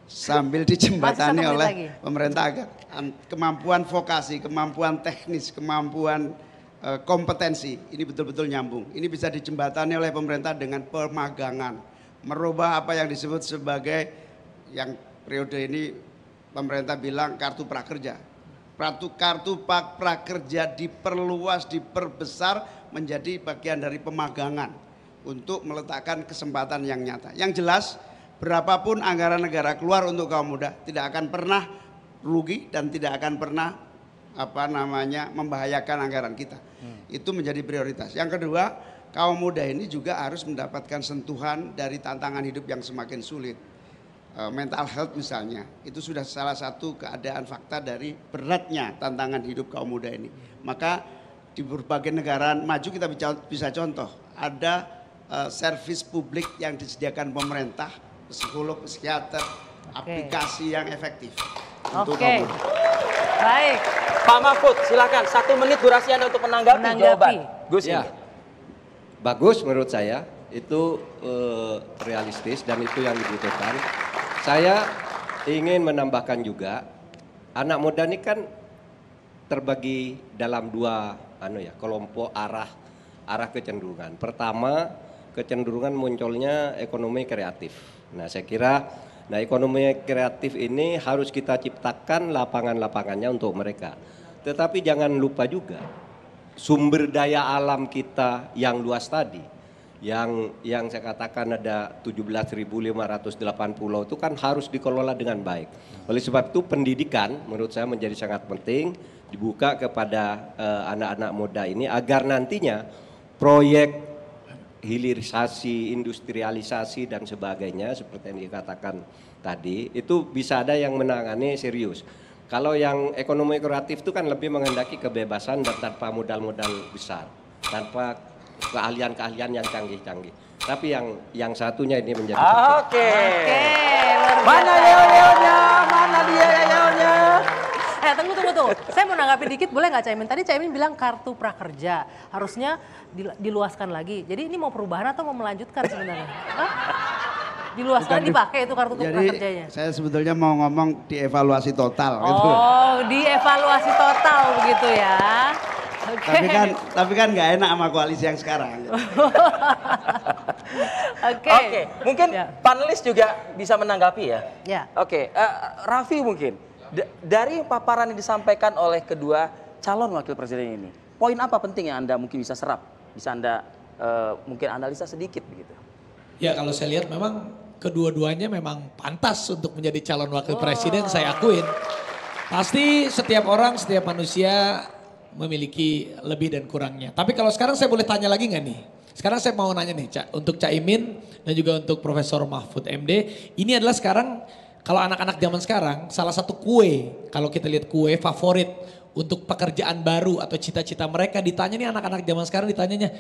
sambil dijembatani oleh pemerintah agar kemampuan vokasi, kemampuan teknis, kemampuan kompetensi ini betul-betul nyambung. Ini bisa dijembatani oleh pemerintah dengan pemagangan, merubah apa yang disebut sebagai, yang periode ini pemerintah bilang kartu prakerja. Kartu prakerja diperluas, diperbesar menjadi bagian dari pemagangan untuk meletakkan kesempatan yang nyata. Yang jelas, berapapun anggaran negara keluar untuk kaum muda tidak akan pernah rugi dan tidak akan pernah membahayakan anggaran kita. Itu menjadi prioritas. Yang kedua, kaum muda ini juga harus mendapatkan sentuhan dari tantangan hidup yang semakin sulit. Mental health misalnya, itu sudah salah satu keadaan fakta dari beratnya tantangan hidup kaum muda ini. Maka di berbagai negara maju kita bisa contoh, ada servis publik yang disediakan pemerintah, psikolog, psikiater, aplikasi yang efektif untuk kaum muda. Baik, Pak Mahfud, silakan 1 menit durasi Anda untuk menanggapi jawaban Gus ini. Bagus menurut saya, itu realistis dan itu yang dibutuhkan. Saya ingin menambahkan juga, anak muda ini kan terbagi dalam 2 kelompok arah kecenderungan. Pertama, kecenderungan munculnya ekonomi kreatif. Nah, saya kira ekonomi kreatif ini harus kita ciptakan lapangan-lapangannya untuk mereka. Tetapi jangan lupa juga sumber daya alam kita yang luas tadi, yang saya katakan ada 17.508 pulau itu kan harus dikelola dengan baik. Oleh sebab itu pendidikan menurut saya menjadi sangat penting dibuka kepada anak-anak muda ini agar nantinya proyek hilirisasi, industrialisasi dan sebagainya seperti yang dikatakan tadi itu bisa ada yang menangani serius. Kalau yang ekonomi kreatif itu kan lebih menghendaki kebebasan dan tanpa modal-modal besar, tanpa keahlian-keahlian yang canggih-canggih. Tapi yang satunya ini menjadi Oke. Mana yel-yelnya? Mana dia yel-yelnya? Tunggu. Saya mau nanggapi dikit, boleh nggak Caimin? Tadi Caimin bilang kartu prakerja harusnya diluaskan lagi. Jadi ini mau perubahan atau mau melanjutkan sebenarnya? Diluaskan, dipakai itu kartu prakerjanya? Saya sebetulnya mau ngomong dievaluasi total. Dievaluasi total begitu ya. Tapi kan nggak enak sama koalisi yang sekarang. Oke, mungkin panelis juga bisa menanggapi ya. Oke, Raffi mungkin dari paparan yang disampaikan oleh kedua calon wakil presiden ini, poin apa penting yang Anda mungkin bisa serap, bisa Anda mungkin analisa sedikit begitu? Ya kalau saya lihat memang kedua-duanya memang pantas untuk menjadi calon wakil presiden, saya akuin. Pasti setiap orang, setiap manusia memiliki lebih dan kurangnya. Tapi kalau sekarang saya boleh tanya lagi nggak nih? Sekarang saya mau nanya nih untuk Cak Imin dan juga untuk Profesor Mahfud MD. Ini adalah sekarang kalau anak-anak zaman sekarang salah satu kue, kalau kita lihat kue favorit untuk pekerjaan baru atau cita-cita mereka ditanya nih anak-anak zaman sekarang ditanyanya,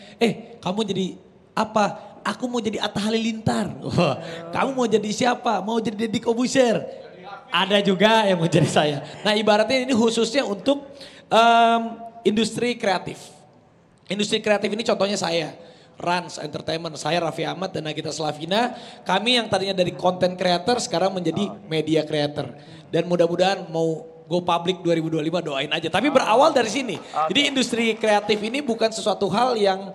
kamu jadi apa? Aku mau jadi Atta Halilintar. Wah, kamu mau jadi siapa? Mau jadi Deddy Kobuser? Ada juga yang mau jadi saya. Nah ibaratnya ini khususnya untuk industri kreatif. Industri kreatif ini contohnya saya. Rans Entertainment, saya Raffi Ahmad dan Nagita Slavina. Kami yang tadinya dari content creator sekarang menjadi media creator. Dan mudah-mudahan mau go public 2025 doain aja. Tapi berawal dari sini. Jadi industri kreatif ini bukan sesuatu hal yang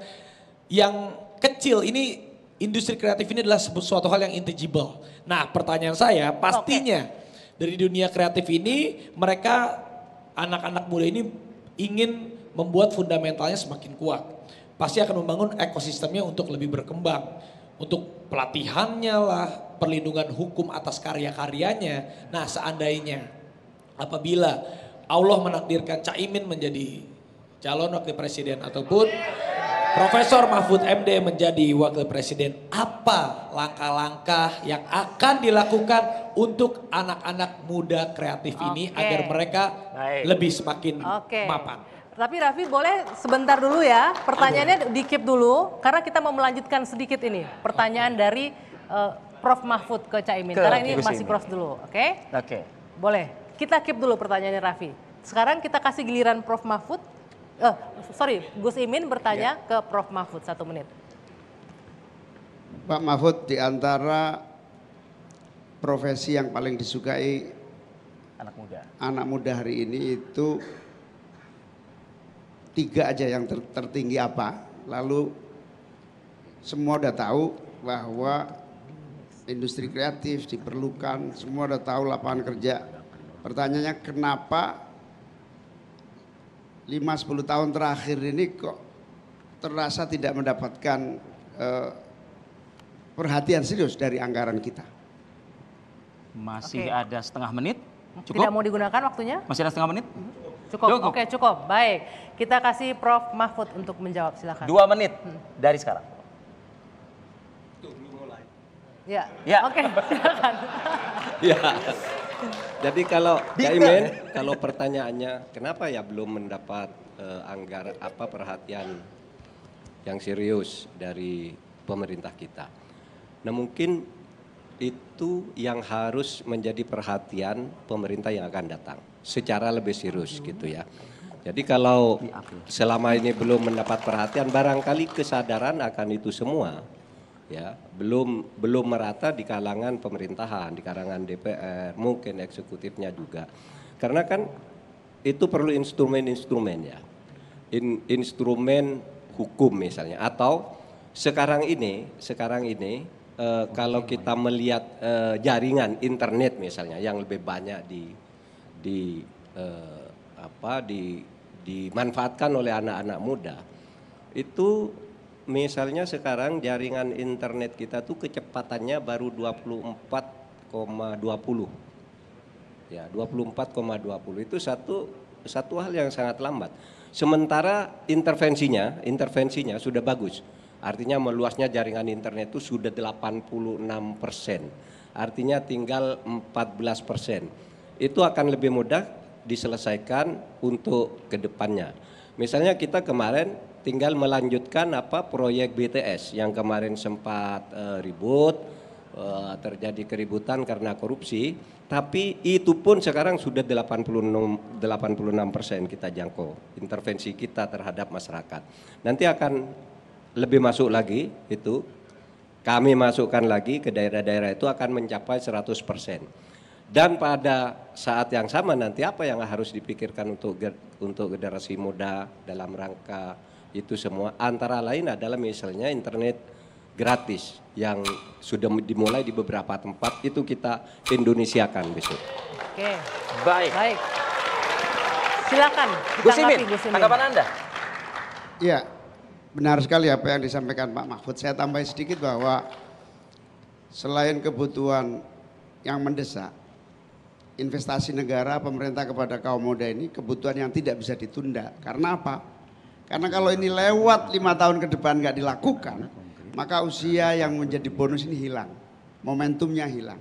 kecil. Ini industri kreatif ini adalah sesuatu hal yang intangible. Nah pertanyaan saya pastinya dari dunia kreatif ini mereka anak-anak muda ini ingin membuat fundamentalnya semakin kuat. Pasti akan membangun ekosistemnya untuk lebih berkembang. Untuk pelatihannya lah, perlindungan hukum atas karya-karyanya. Nah seandainya apabila Allah menakdirkan Cak Imin menjadi calon wakil presiden ataupun Profesor Mahfud MD menjadi wakil presiden, apa langkah-langkah yang akan dilakukan untuk anak-anak muda kreatif ini agar mereka lebih semakin mapan? Tapi Raffi boleh sebentar dulu ya, pertanyaannya di-keep dulu karena kita mau melanjutkan sedikit ini. Pertanyaan dari Prof Mahfud ke Cak Imin, karena ini masih Prof dulu, oke? Boleh, kita keep dulu pertanyaannya Raffi. Sekarang kita kasih giliran Prof Mahfud. Gus Imin bertanya ke Prof Mahfud 1 menit. Pak Mahfud, di antara profesi yang paling disukai anak muda hari ini itu 3 aja yang tertinggi apa? Lalu semua udah tahu bahwa industri kreatif diperlukan, semua udah tahu lapangan kerja. Pertanyaannya kenapa 5-10 tahun terakhir ini kok terasa tidak mendapatkan perhatian serius dari anggaran kita? Masih ada setengah menit. Cukup? Tidak mau digunakan waktunya? Masih ada setengah menit? Cukup. Oke, cukup. Baik, kita kasih Prof Mahfud untuk menjawab, silakan. 2 menit dari sekarang. Ya. Oke, silakan. Ya. Jadi kalau Cak Imin, kalau pertanyaannya kenapa ya belum mendapat perhatian yang serius dari pemerintah kita. Nah mungkin itu yang harus menjadi perhatian pemerintah yang akan datang secara lebih serius gitu ya. Jadi kalau selama ini belum mendapat perhatian, barangkali kesadaran akan itu semua ya belum merata di kalangan pemerintahan, di kalangan DPR, mungkin eksekutifnya juga. Karena kan itu perlu instrumen-instrumen ya, instrumen hukum misalnya. Atau sekarang ini kalau kita melihat jaringan internet misalnya yang lebih banyak dimanfaatkan oleh anak-anak muda itu. Misalnya sekarang jaringan internet kita tuh kecepatannya baru 24,20. Ya, 24,20 itu satu hal yang sangat lambat. Sementara intervensinya sudah bagus. Artinya meluasnya jaringan internet itu sudah 86%. Artinya tinggal 14%. Itu akan lebih mudah diselesaikan untuk kedepannya. Misalnya kita kemarin tinggal melanjutkan proyek BTS yang kemarin sempat ribut, terjadi keributan karena korupsi, tapi itu pun sekarang sudah 86% kita jangkau intervensi kita terhadap masyarakat. Nanti akan lebih masuk lagi itu, kami masukkan lagi ke daerah-daerah itu akan mencapai 100%. Dan pada saat yang sama nanti apa yang harus dipikirkan untuk generasi muda dalam rangka itu semua antara lain adalah misalnya internet gratis yang sudah dimulai di beberapa tempat itu kita Indonesiakan besok. Oke, baik. Silakan. Gus Imin, tanggapan Anda? Iya, benar sekali apa yang disampaikan Pak Mahfud. Saya tambah sedikit bahwa selain kebutuhan yang mendesak, investasi negara pemerintah kepada kaum muda ini kebutuhan yang tidak bisa ditunda. Karena apa? Karena kalau ini lewat 5 tahun ke depan nggak dilakukan, maka usia yang menjadi bonus ini hilang, momentumnya hilang.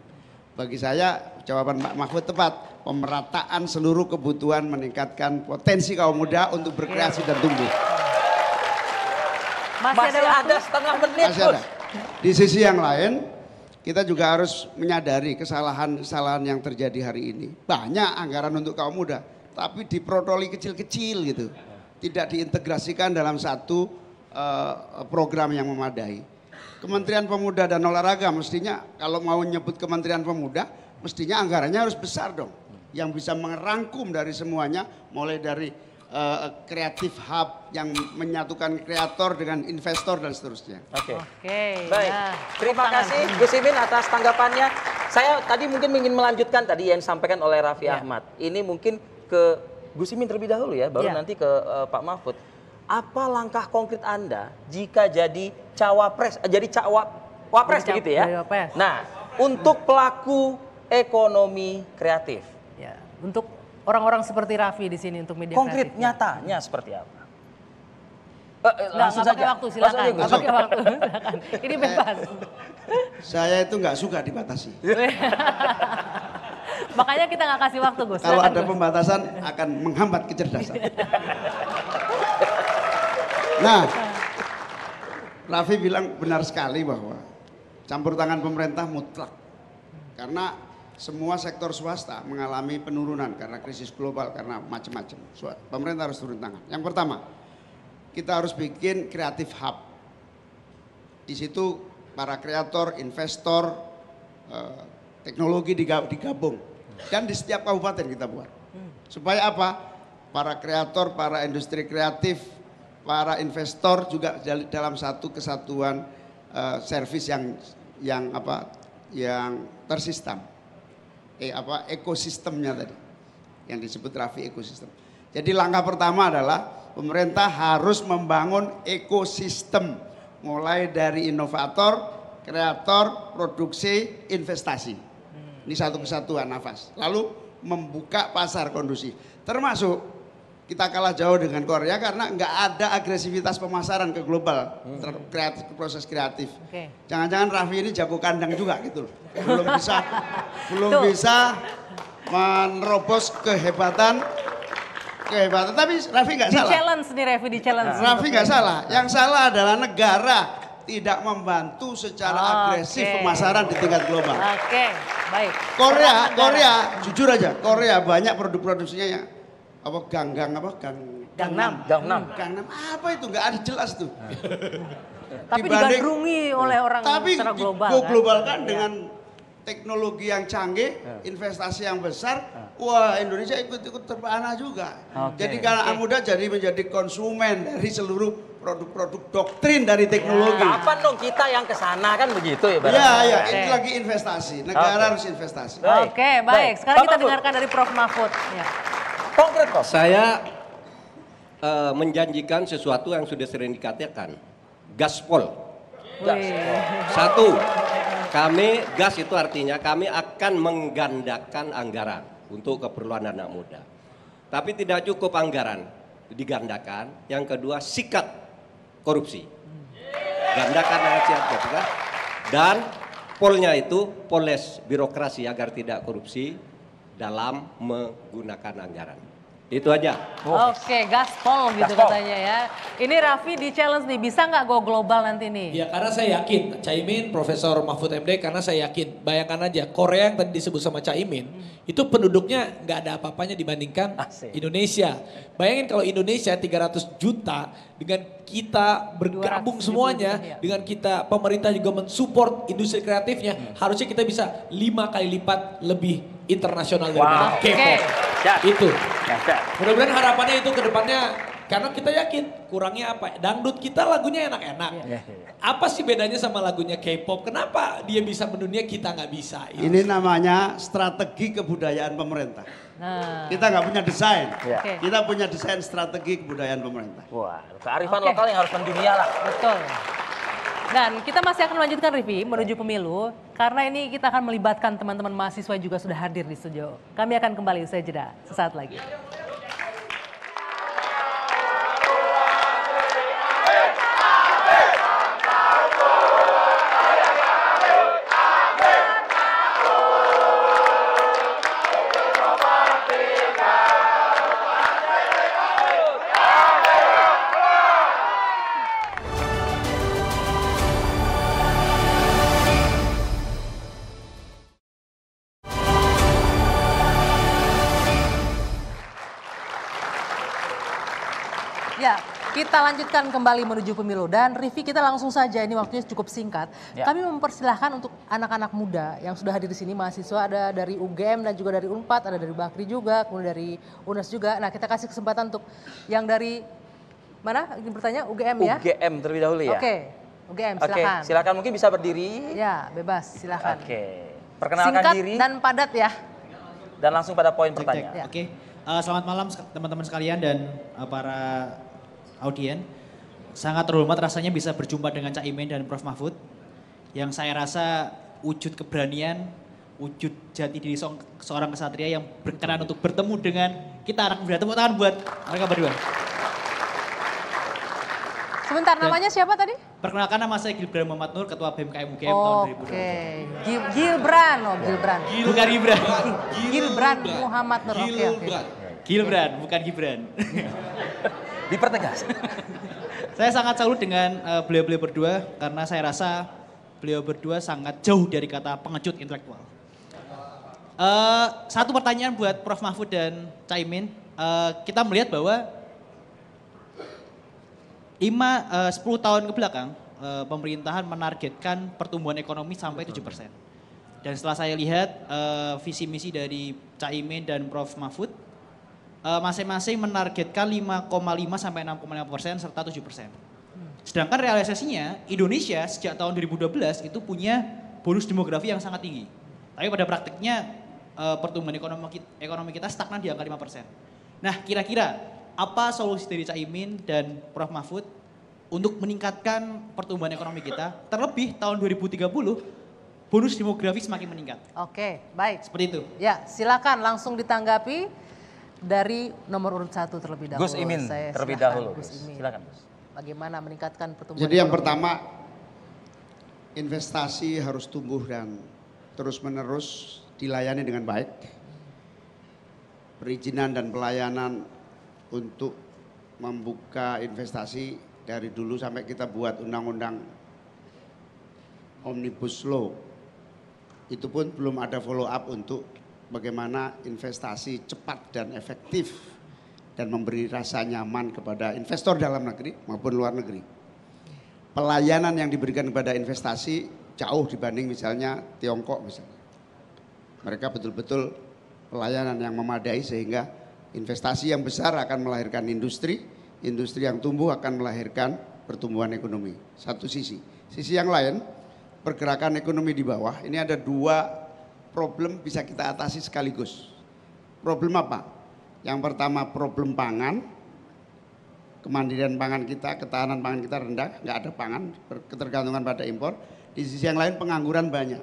Bagi saya jawaban Pak Mahfud tepat, pemerataan seluruh kebutuhan meningkatkan potensi kaum muda untuk berkreasi dan tumbuh. Masih ada setengah menit. Masih ada. Di sisi yang lain, kita juga harus menyadari kesalahan-kesalahan yang terjadi hari ini. Banyak anggaran untuk kaum muda, tapi diprotoli kecil-kecil gitu. Tidak diintegrasikan dalam satu program yang memadai. Kementerian Pemuda dan Olahraga mestinya kalau mau nyebut Kementerian Pemuda, mestinya anggarannya harus besar dong. Yang bisa merangkum dari semuanya, mulai dari kreatif hub yang menyatukan kreator dengan investor dan seterusnya. Oke. Baik. Terima kasih Gus Imin atas tanggapannya. Saya tadi mungkin ingin melanjutkan tadi yang disampaikan oleh Raffi Ahmad. Ini mungkin ke Gus Imin terlebih dahulu ya, baru nanti ke Pak Mahfud. Apa langkah konkret Anda jika jadi cawapres, wapres begitu ya? Nah, untuk pelaku ekonomi kreatif. Ya, untuk orang-orang seperti Raffi di sini untuk media konkret kreatif. Nyatanya seperti apa? Langsung saja. Waktu, silakan. Nggak pakai waktu, silakan. Ini bebas. Saya itu nggak suka dibatasi. Makanya kita nggak kasih waktu, Gus. Kalau ada pembatasan akan menghambat kecerdasan. Nah, Raffi bilang benar sekali bahwa campur tangan pemerintah mutlak. Karena semua sektor swasta mengalami penurunan karena krisis global, karena macam-macam. Pemerintah harus turun tangan. Yang pertama, kita harus bikin kreatif hub. Di situ para kreator, investor, teknologi digabung. Dan di setiap kabupaten kita buat. Supaya apa? Para kreator, para industri kreatif, para investor juga dalam satu kesatuan servis yang tersistem. Ekosistemnya tadi. Yang disebut Raffi ekosistem. Jadi langkah pertama adalah pemerintah harus membangun ekosistem. Mulai dari inovator, kreator, produksi, investasi. Ini satu kesatuan nafas. Lalu membuka pasar kondusif. Termasuk kita kalah jauh dengan Korea karena nggak ada agresivitas pemasaran ke global, proses kreatif. Jangan-jangan Raffi ini jago kandang juga gitu loh. Belum bisa menerobos kehebatan. Tapi Raffi nggak salah. Di challenge nih Raffi, di challenge. Raffi nggak salah. Yang salah adalah negara tidak membantu secara agresif pemasaran di tingkat global. Baik. Korea, jujur aja, Korea banyak produk-produksinya yang Gangnam apa itu nggak ada jelas tuh. Tapi digandrungi oleh orang secara global. Tapi globalkan dengan teknologi yang canggih, investasi yang besar, wah Indonesia ikut terpana juga. Jadi karena muda jadi menjadi konsumen dari seluruh produk-produk doktrin dari teknologi. Kapan dong kita yang kesana kan begitu ya? Iya, itu lagi investasi. Negara harus investasi. Oke, baik. Sekarang kita dengarkan dari Prof. Mahfud. Ya. Konkret kok. Saya menjanjikan sesuatu yang sudah sering dikatakan, gaspol. Satu, gas itu artinya kami akan menggandakan anggaran untuk keperluan anak muda. Tapi tidak cukup anggaran digandakan. Yang kedua, sikat korupsi. Gandakan sikat juga. Dan polnya itu poles birokrasi agar tidak korupsi dalam menggunakan anggaran. Itu aja. Oke, gaspol gitu katanya ya. Ini Raffi di challenge nih, bisa nggak go global nanti nih? Ya karena saya yakin, Caimin, Profesor Mahfud MD, karena saya yakin, bayangkan aja Korea yang tadi disebut sama Caimin, itu penduduknya nggak ada apa-apanya dibandingkan Indonesia. Bayangin kalau Indonesia 300 juta, dengan kita bergabung semuanya, dengan kita pemerintah juga mensupport industri kreatifnya, harusnya kita bisa 5 kali lipat lebih internasional daripada K-pop. Itu. Mudah-mudahan harapannya itu ke depannya, karena kita yakin kurangnya apa? Dangdut kita lagunya enak-enak. Apa sih bedanya sama lagunya K-pop? Kenapa dia bisa mendunia, kita nggak bisa? Ini namanya strategi kebudayaan pemerintah. Kita nggak punya desain, kita punya desain strategi kebudayaan pemerintah. Wah, kearifan lokal yang harus mendunia lah. Betul. Dan kita masih akan melanjutkan Rivi menuju pemilu karena ini kita akan melibatkan teman-teman mahasiswa juga sudah hadir di studio. Kami akan kembali usai jeda sesaat lagi. Ya, kita lanjutkan kembali menuju pemilu dan Rivi kita langsung saja, ini waktunya cukup singkat. Ya. Kami mempersilahkan untuk anak-anak muda yang sudah hadir di sini, mahasiswa ada dari UGM dan juga dari Unpad, ada dari Bakri juga, kemudian dari UNES juga. Nah, kita kasih kesempatan untuk yang dari mana? Ingin bertanya UGM ya? UGM terlebih dahulu ya. Oke, UGM silakan. Oke, silakan mungkin bisa berdiri. Ya, bebas, silakan. Oke. Perkenalkan Singkat diri dan padat ya. dan langsung pada poin pertanyaan. Ya. Oke, selamat malam teman-teman sekalian dan para audien. Sangat terhormat rasanya bisa berjumpa dengan Cak Imin dan Prof Mahfud. Yang saya rasa wujud keberanian, wujud jati diri seorang kesatria yang berkenan untuk bertemu dengan kita anak muda. Tepuk tangan buat mereka berdua. Sebentar, namanya siapa tadi? Perkenalkan, nama saya Gilbran Muhammad Nur, Ketua BMKM UGM tahun 2020. Oke, Gilbran, Gilbran. Bukan Gibran. Gilbran Muhammad Nur. Oke. Gilbran, bukan Gibran. Dipertegas. Saya sangat salut dengan beliau-beliau berdua karena saya rasa beliau berdua sangat jauh dari kata pengecut intelektual. Satu pertanyaan buat Prof Mahfud dan Caimin. Kita melihat bahwa 10 tahun ke belakang pemerintahan menargetkan pertumbuhan ekonomi sampai 7%. Dan setelah saya lihat visi misi dari Caimin dan Prof Mahfud, masing-masing menargetkan 5,5 sampai 6,5% serta 7%. Sedangkan realisasinya Indonesia sejak tahun 2012 itu punya bonus demografi yang sangat tinggi. Tapi pada praktiknya pertumbuhan ekonomi kita stagnan di angka 5%. Nah, kira-kira apa solusi dari Caimin dan Prof Mahfud untuk meningkatkan pertumbuhan ekonomi kita? Terlebih tahun 2030 bonus demografi semakin meningkat. Oke, baik. Seperti itu. Ya, silakan langsung ditanggapi dari nomor urut 1 terlebih dahulu. Gus Imin terlebih dahulu. Gus. Silakan, Gus. Bagaimana meningkatkan pertumbuhan Jadi yang ekonomi? pertama, investasi harus tumbuh dan terus-menerus dilayani dengan baik. Perizinan dan pelayanan untuk membuka investasi dari dulu sampai kita buat undang-undang Omnibus Law. Itu pun belum ada follow up untuk bagaimana investasi cepat dan efektif dan memberi rasa nyaman kepada investor dalam negeri maupun luar negeri. Pelayanan yang diberikan kepada investasi jauh dibanding misalnya Tiongkok misalnya. Mereka betul-betul pelayanan yang memadai sehingga investasi yang besar akan melahirkan industri, industri yang tumbuh akan melahirkan pertumbuhan ekonomi. Satu sisi. Sisi yang lain, pergerakan ekonomi di bawah, ini ada dua problem bisa kita atasi sekaligus. Problem apa? Yang pertama problem pangan, kemandirian pangan kita, ketahanan pangan kita rendah, nggak ada pangan, ketergantungan pada impor. Di sisi yang lain pengangguran banyak.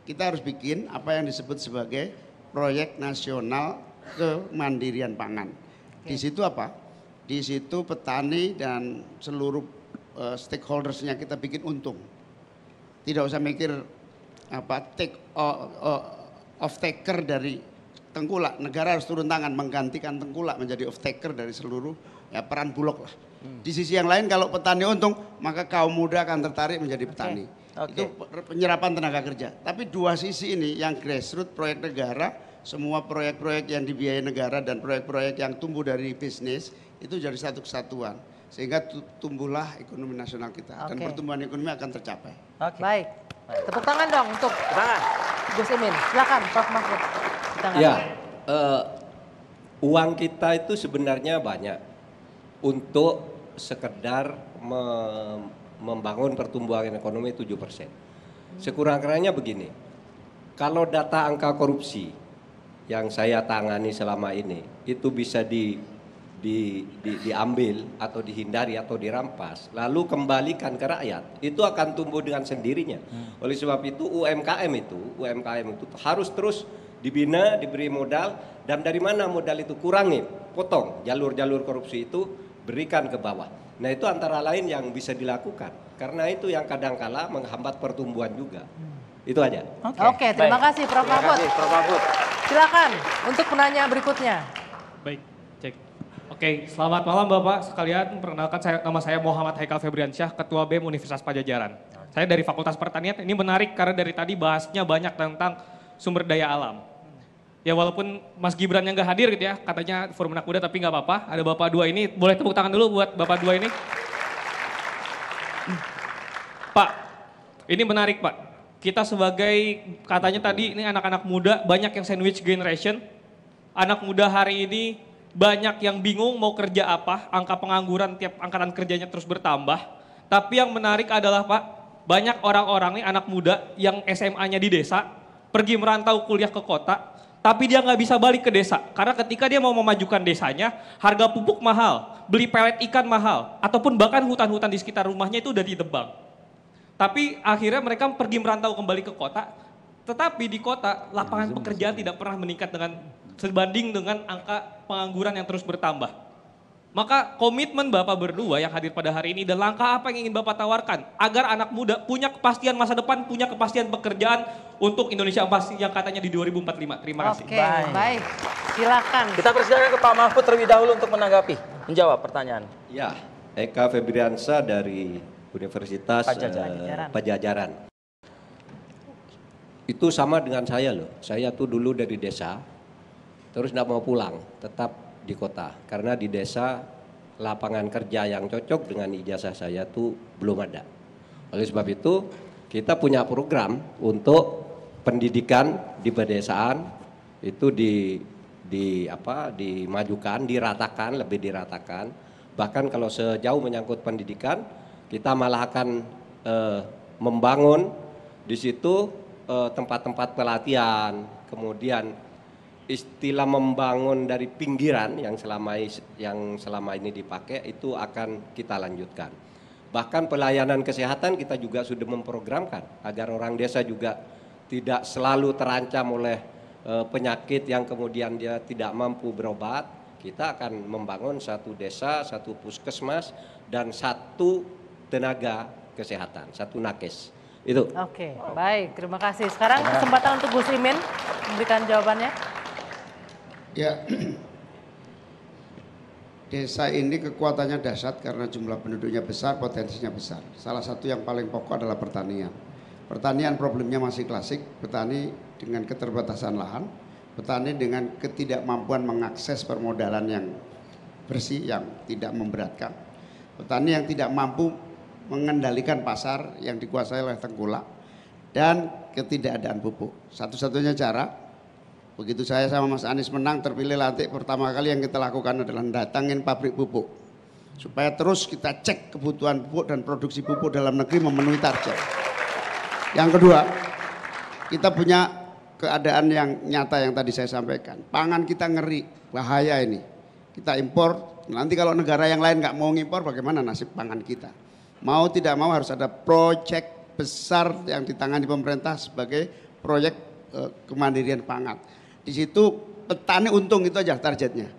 Kita harus bikin apa yang disebut sebagai proyek nasional kemandirian pangan. Di situ apa? Di situ petani dan seluruh stakeholdersnya kita bikin untung. Tidak usah mikir off taker dari tengkulak. Negara harus turun tangan menggantikan tengkulak menjadi off taker dari seluruh peran bulog lah. Di sisi yang lain kalau petani untung maka kaum muda akan tertarik menjadi petani. Itu penyerapan tenaga kerja. Tapi dua sisi ini yang grassroots proyek negara, semua proyek-proyek yang dibiayai negara dan proyek-proyek yang tumbuh dari bisnis itu jadi satu kesatuan. Sehingga tumbuhlah ekonomi nasional kita dan pertumbuhan ekonomi akan tercapai. Baik. Tepuk tangan dong untuk Gus Imin. Silakan Prof Mahfud. Ya, uang kita itu sebenarnya banyak untuk sekedar membangun pertumbuhan ekonomi 7%. Sekurang-kurangnya begini, kalau data angka korupsi yang saya tangani selama ini itu bisa diambil atau dihindari atau dirampas, lalu kembalikan ke rakyat, itu akan tumbuh dengan sendirinya. Oleh sebab itu UMKM itu harus terus dibina, diberi modal, dan dari mana modal itu kurangi, potong jalur-jalur korupsi itu, berikan ke bawah. Nah itu antara lain yang bisa dilakukan, karena itu yang kadangkala menghambat pertumbuhan juga. Itu aja. Oke, terima kasih Prof. Mahfud. Silakan untuk penanya berikutnya. Baik, cek. Oke, selamat malam Bapak sekalian. Perkenalkan nama saya Muhammad Haikal Febriansyah, Ketua BEM Universitas Pajajaran. Saya dari Fakultas Pertanian. Ini menarik karena dari tadi bahasnya banyak tentang sumber daya alam. Ya walaupun Mas Gibran yang nggak hadir gitu ya, katanya Forum Anak Muda, tapi nggak apa-apa. Ada Bapak dua ini, boleh tepuk tangan dulu buat Bapak dua ini. Pak, ini menarik Pak. Kita sebagai, katanya tadi ini anak-anak muda, banyak yang sandwich generation. Anak muda hari ini banyak yang bingung mau kerja apa, angka pengangguran tiap angkatan kerjanya terus bertambah. Tapi yang menarik adalah Pak, banyak orang-orang nih anak muda yang SMA-nya di desa, pergi merantau kuliah ke kota, tapi dia nggak bisa balik ke desa. Karena ketika dia mau memajukan desanya, harga pupuk mahal, beli pelet ikan mahal, ataupun bahkan hutan-hutan di sekitar rumahnya itu udah ditebang. Tapi akhirnya mereka pergi merantau kembali ke kota, tetapi di kota lapangan pekerjaan tidak pernah meningkat dengan sebanding dengan angka pengangguran yang terus bertambah. Maka komitmen Bapak berdua yang hadir pada hari ini dan langkah apa yang ingin Bapak tawarkan agar anak muda punya kepastian masa depan, punya kepastian pekerjaan untuk Indonesia Emas yang katanya di 2045. Terima kasih. Oke, baik. Silakan. Kita persilakan ke Pak Mahfud terlebih dahulu untuk menanggapi, menjawab pertanyaan. Ya, Eka Febriansyah dari Universitas Pajajaran. Itu sama dengan saya loh. Saya tuh dulu dari desa, terus tidak mau pulang, tetap di kota. Karena di desa lapangan kerja yang cocok dengan ijazah saya tuh belum ada. Oleh sebab itu kita punya program untuk pendidikan di pedesaan itu dimajukan, diratakan, lebih diratakan. Bahkan kalau sejauh menyangkut pendidikan, kita malah akan membangun di situ tempat-tempat pelatihan, kemudian istilah membangun dari pinggiran yang selama ini dipakai itu akan kita lanjutkan. Bahkan pelayanan kesehatan kita juga sudah memprogramkan agar orang desa juga tidak selalu terancam oleh penyakit yang kemudian dia tidak mampu berobat. Kita akan membangun satu desa, satu puskesmas, dan satu tenaga kesehatan, satu nakes. Itu. Oke, baik. Terima kasih. Sekarang kesempatan untuk Gus Imin memberikan jawabannya. Ya, desa ini kekuatannya dahsyat karena jumlah penduduknya besar, potensinya besar. Salah satu yang paling pokok adalah pertanian. Pertanian problemnya masih klasik, petani dengan keterbatasan lahan, petani dengan ketidakmampuan mengakses permodalan yang bersih, yang tidak memberatkan. Petani yang tidak mampu mengendalikan pasar yang dikuasai oleh tengkulak dan ketidakadaan pupuk. Satu-satunya cara, begitu saya sama Mas Anies menang terpilih lantik, pertama kali yang kita lakukan adalah datangin pabrik pupuk supaya terus kita cek kebutuhan pupuk dan produksi pupuk dalam negeri memenuhi target. Yang kedua, kita punya keadaan yang nyata yang tadi saya sampaikan. Pangan kita ngeri, bahaya ini. Kita impor, nanti kalau negara yang lain nggak mau ngimpor, bagaimana nasib pangan kita? Mau tidak mau harus ada proyek besar yang ditangani pemerintah sebagai proyek kemandirian pangan. Di situ petani untung, itu aja targetnya.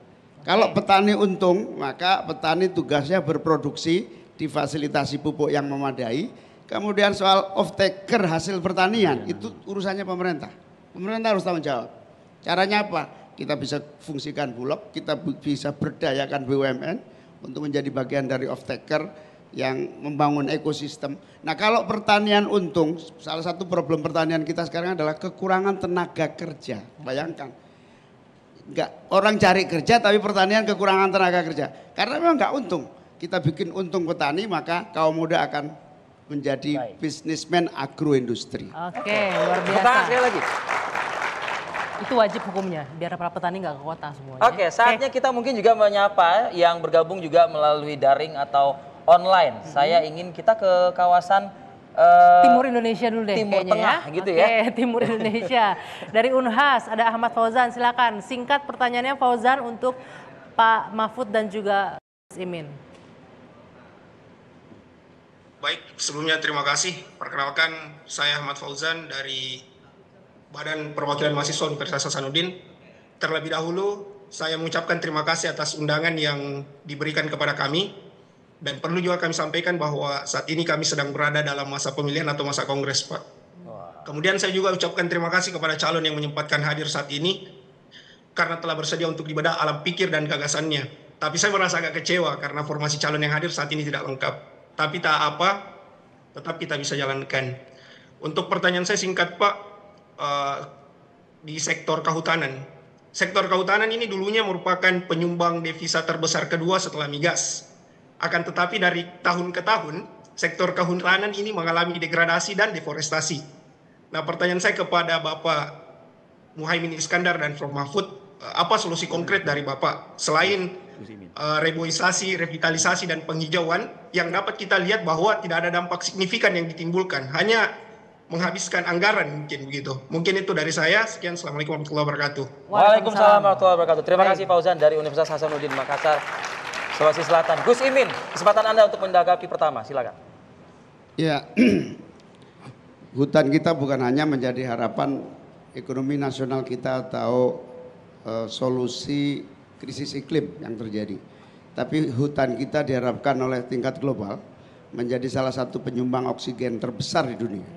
Kalau petani untung, maka petani tugasnya berproduksi, difasilitasi pupuk yang memadai. Kemudian soal off taker hasil pertanian, itu urusannya pemerintah. Pemerintah harus tanggung jawab. Caranya apa? Kita bisa fungsikan Bulog, kita bisa berdayakan BUMN untuk menjadi bagian dari off taker yang membangun ekosistem. Nah kalau pertanian untung, salah satu problem pertanian kita sekarang adalah kekurangan tenaga kerja. Bayangkan, orang cari kerja tapi pertanian kekurangan tenaga kerja. Karena memang nggak untung. Kita bikin untung petani, maka kaum muda akan menjadi bisnismen agroindustri. Oke, luar biasa. Sekali lagi. Itu wajib hukumnya, biar para petani nggak ke kota semuanya. Oke, saatnya kita mungkin juga menyapa yang bergabung juga melalui daring atau online. Saya ingin kita ke kawasan Timur Indonesia dulu deh, Timur Tengah ya. gitu ya. ya. Timur Indonesia. Dari Unhas ada Ahmad Fauzan, silakan. Singkat pertanyaannya Fauzan untuk Pak Mahfud dan juga Gus Imin. Baik, sebelumnya terima kasih. Perkenalkan, saya Ahmad Fauzan dari Badan Perwakilan Mahasiswa Universitas Hasanuddin. Terlebih dahulu, saya mengucapkan terima kasih atas undangan yang diberikan kepada kami. Dan perlu juga kami sampaikan bahwa saat ini kami sedang berada dalam masa pemilihan atau masa kongres, Pak. Kemudian saya juga ucapkan terima kasih kepada calon yang menyempatkan hadir saat ini, karena telah bersedia untuk dibedah alam pikir dan gagasannya. Tapi saya merasa agak kecewa karena formasi calon yang hadir saat ini tidak lengkap. Tapi tak apa, tetap kita bisa jalankan. Untuk pertanyaan saya singkat, Pak, di sektor kehutanan. Sektor kehutanan ini dulunya merupakan penyumbang devisa terbesar kedua setelah migas. Akan tetapi dari tahun ke tahun, sektor kehutanan ini mengalami degradasi dan deforestasi. Nah, pertanyaan saya kepada Bapak Muhaimin Iskandar dan Prof. Mahfud, apa solusi konkret dari Bapak selain reboisasi, revitalisasi, dan penghijauan yang dapat kita lihat bahwa tidak ada dampak signifikan yang ditimbulkan, hanya menghabiskan anggaran mungkin begitu. Mungkin itu dari saya. Sekian, Assalamualaikum warahmatullahi wabarakatuh. Waalaikumsalam warahmatullahi wabarakatuh. Terima kasih Fauzan dari Universitas Hasanuddin Makassar, Sulawesi Selatan. Gus Imin, kesempatan Anda untuk menanggapi pertama, silakan. Ya, hutan kita bukan hanya menjadi harapan ekonomi nasional kita atau solusi krisis iklim yang terjadi. Tapi hutan kita diharapkan oleh tingkat global menjadi salah satu penyumbang oksigen terbesar di dunia.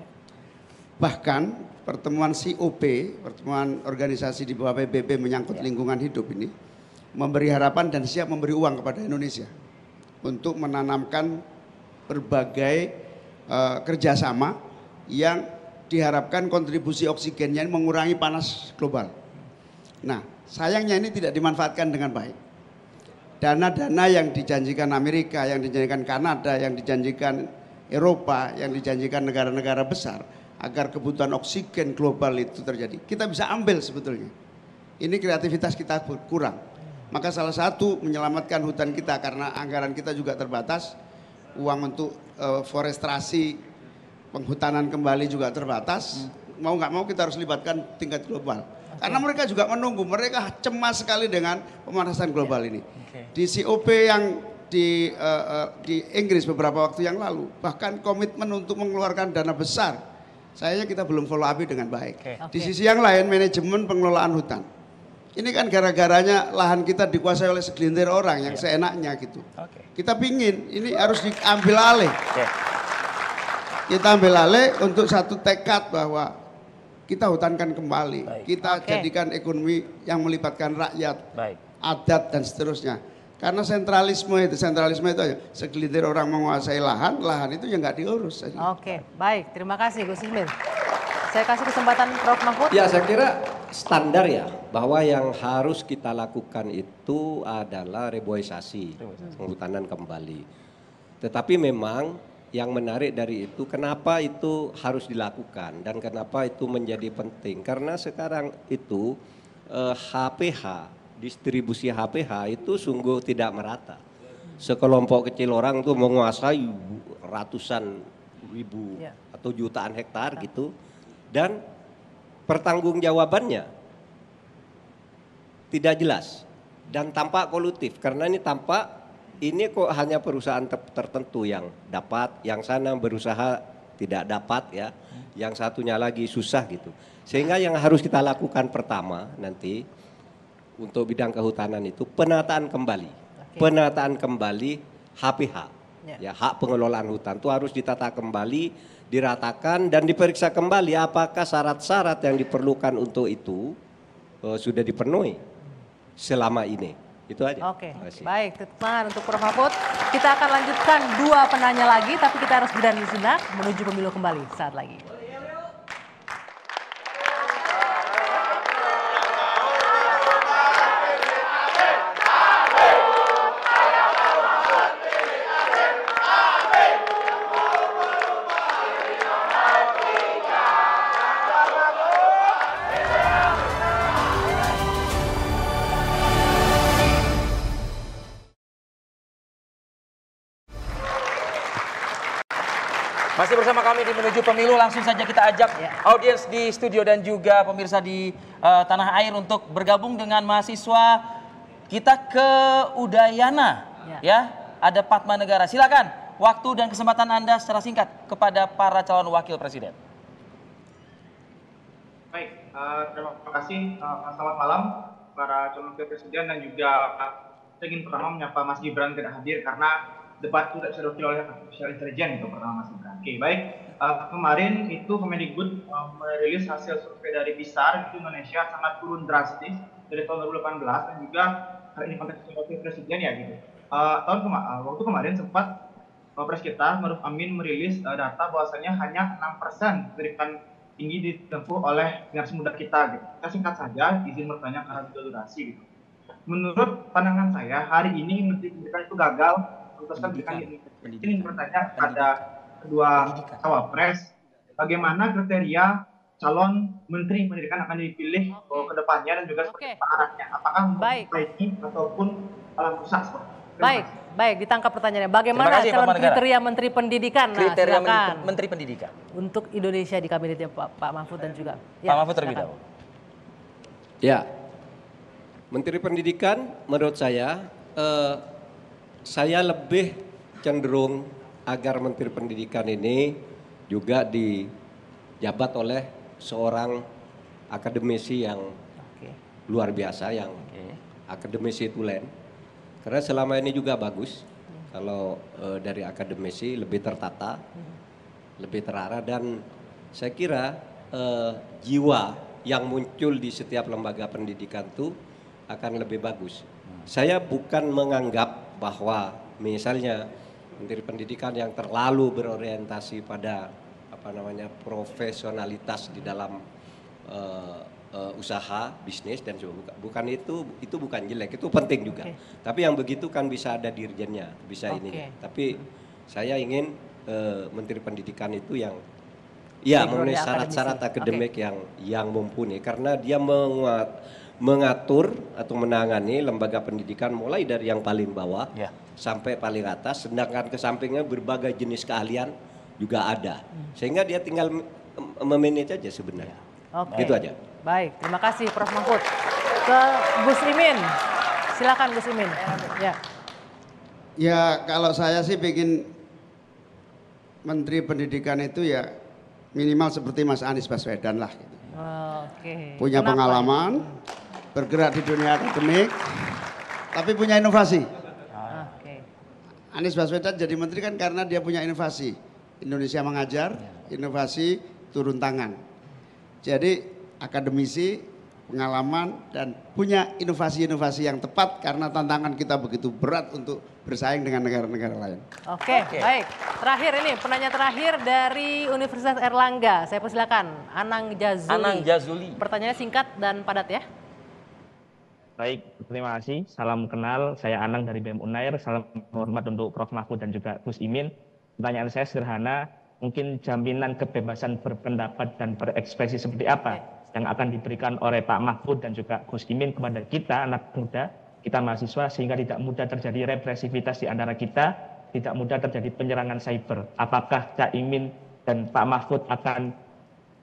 Bahkan pertemuan COP, pertemuan organisasi di bawah PBB menyangkut lingkungan hidup ini, memberi harapan dan siap memberi uang kepada Indonesia untuk menanamkan berbagai kerjasama yang diharapkan kontribusi oksigennya mengurangi panas global. Nah, sayangnya ini tidak dimanfaatkan dengan baik. Dana-dana yang dijanjikan Amerika, yang dijanjikan Kanada, yang dijanjikan Eropa, yang dijanjikan negara-negara besar agar kebutuhan oksigen global itu terjadi, kita bisa ambil sebetulnya. Ini kreativitas kita kurang. Maka salah satu menyelamatkan hutan kita, karena anggaran kita juga terbatas, uang untuk forestrasi, penghutanan kembali juga terbatas. Mau nggak mau kita harus libatkan tingkat global. Karena mereka juga menunggu, mereka cemas sekali dengan pemanasan global ini. Di COP yang di Inggris beberapa waktu yang lalu, bahkan komitmen untuk mengeluarkan dana besar, sayangnya kita belum follow up dengan baik. Di sisi yang lain, manajemen pengelolaan hutan. Ini kan gara-garanya lahan kita dikuasai oleh segelintir orang yang seenaknya gitu. Kita pingin, ini harus diambil alih. Kita ambil alih untuk satu tekad bahwa kita hutankan kembali, kita jadikan ekonomi yang melibatkan rakyat, adat dan seterusnya. Karena sentralisme itu aja, segelintir orang menguasai lahan itu ya nggak diurus. Oke, baik, terima kasih Gus Imin. Saya kasih kesempatan Prof. Mahfud. Ya, saya kira standar ya, bahwa yang harus kita lakukan itu adalah reboisasi, penghutanan kembali. Tetapi memang yang menarik dari itu, kenapa itu harus dilakukan dan kenapa itu menjadi penting? Karena sekarang itu HPH, distribusi HPH itu sungguh tidak merata. Sekelompok kecil orang tuh menguasai ratusan ribu atau jutaan hektar gitu, dan pertanggungjawabannya tidak jelas dan tampak kolutif, karena ini tampak ini kok hanya perusahaan tertentu yang dapat, yang sana berusaha tidak dapat ya, yang satunya lagi susah gitu. Sehingga yang harus kita lakukan pertama nanti untuk bidang kehutanan itu penataan kembali. Penataan kembali HPH, ya, hak pengelolaan hutan itu harus ditata kembali, diratakan dan diperiksa kembali apakah syarat-syarat yang diperlukan untuk itu sudah dipenuhi selama ini. Itu aja. Oke, baik. Tepuk tangan untuk Prof. Mahfud. Kita akan lanjutkan 2 penanya lagi, tapi kita harus berani sejenak menuju pemilu kembali saat lagi. Masih bersama kami di Menuju Pemilu, langsung saja kita ajak audiens di studio dan juga pemirsa di tanah air untuk bergabung dengan mahasiswa kita ke Udayana ya. Ada Padma Negara. Silakan waktu dan kesempatan Anda secara singkat kepada para calon wakil presiden. Baik, terima kasih. Selamat malam para calon wakil presiden dan juga saya ingin pertama menyapa Mas Gibran tidak hadir karena debat itu tidak bisa diwakili oleh artificial intelligence itu pertama Mas Gibran. Oke, baik. Kemarin itu Kemendikbud merilis hasil survei dari BISAR itu Indonesia sangat turun drastis dari tahun 2018 dan juga ini konteks wakil presiden ya gitu. Waktu kemarin sempat Wapres kita Maruf Amin merilis data bahwasanya hanya 6% pendidikan tinggi ditempuh oleh generasi muda kita gitu. Kita singkat saja izin bertanya karena durasi gitu. Menurut pandangan saya hari ini Menteri Pendidikan itu gagal menuntaskan pendidikan ini. Ini bertanya kepada kedua cawapres bagaimana kriteria calon Menteri Pendidikan akan dipilih ke depannya dan juga seperti arahnya. Apakah memperbaiki ataupun alam rusak seperti Baik, ditangkap pertanyaannya. Bagaimana calon kriteria Menteri Pendidikan? Kriteria Menteri Pendidikan untuk Indonesia di kabinetnya Pak Mahfud dan juga. Pak Mahfud terlebih dahulu. Ya, Menteri Pendidikan menurut saya lebih cenderung agar Menteri Pendidikan ini juga dijabat oleh seorang akademisi yang luar biasa, yang akademisi tulen. Karena selama ini juga bagus kalau dari akademisi lebih tertata, lebih terarah, dan saya kira jiwa yang muncul di setiap lembaga pendidikan itu akan lebih bagus. Saya bukan menganggap bahwa misalnya Menteri Pendidikan yang terlalu berorientasi pada profesionalitas di dalam usaha, bisnis dan sebagainya. Bukan itu bukan jelek, itu penting juga. Tapi yang begitu kan bisa ada dirjennya, bisa ini. Tapi saya ingin Menteri Pendidikan itu yang memenuhi syarat-syarat akademik yang mumpuni, karena dia mengatur atau menangani lembaga pendidikan mulai dari yang paling bawah sampai paling atas, sedangkan ke sampingnya berbagai jenis keahlian juga ada. Sehingga dia tinggal memanage aja sebenarnya. Gitu aja. Baik, terima kasih Prof. Mahfud. Ke Gus Imin, silakan Gus Imin. Ya kalau saya sih bikin Menteri Pendidikan itu ya minimal seperti Mas Anies Baswedan lah. Gitu. Punya pengalaman, bergerak di dunia akademik, tapi punya inovasi. Anies Baswedan jadi menteri kan karena dia punya inovasi. Indonesia mengajar, inovasi turun tangan. Jadi akademisi, pengalaman, dan punya inovasi-inovasi yang tepat karena tantangan kita begitu berat untuk bersaing dengan negara-negara lain. Oke, baik. Terakhir ini penanya terakhir dari Universitas Erlangga. Saya persilakan Anang Jazuli. Anang Jazuli. Pertanyaannya singkat dan padat ya. Baik, terima kasih. Salam kenal, saya Anang dari BEM Unair. Salam hormat untuk Prof. Mahfud dan juga Gus Imin. Pertanyaan saya sederhana, mungkin jaminan kebebasan berpendapat dan berekspresi seperti apa yang akan diberikan oleh Pak Mahfud dan juga Gus Imin kepada kita, anak muda, kita mahasiswa, sehingga tidak mudah terjadi represivitas di antara kita, tidak mudah terjadi penyerangan cyber. Apakah Cak Imin dan Pak Mahfud akan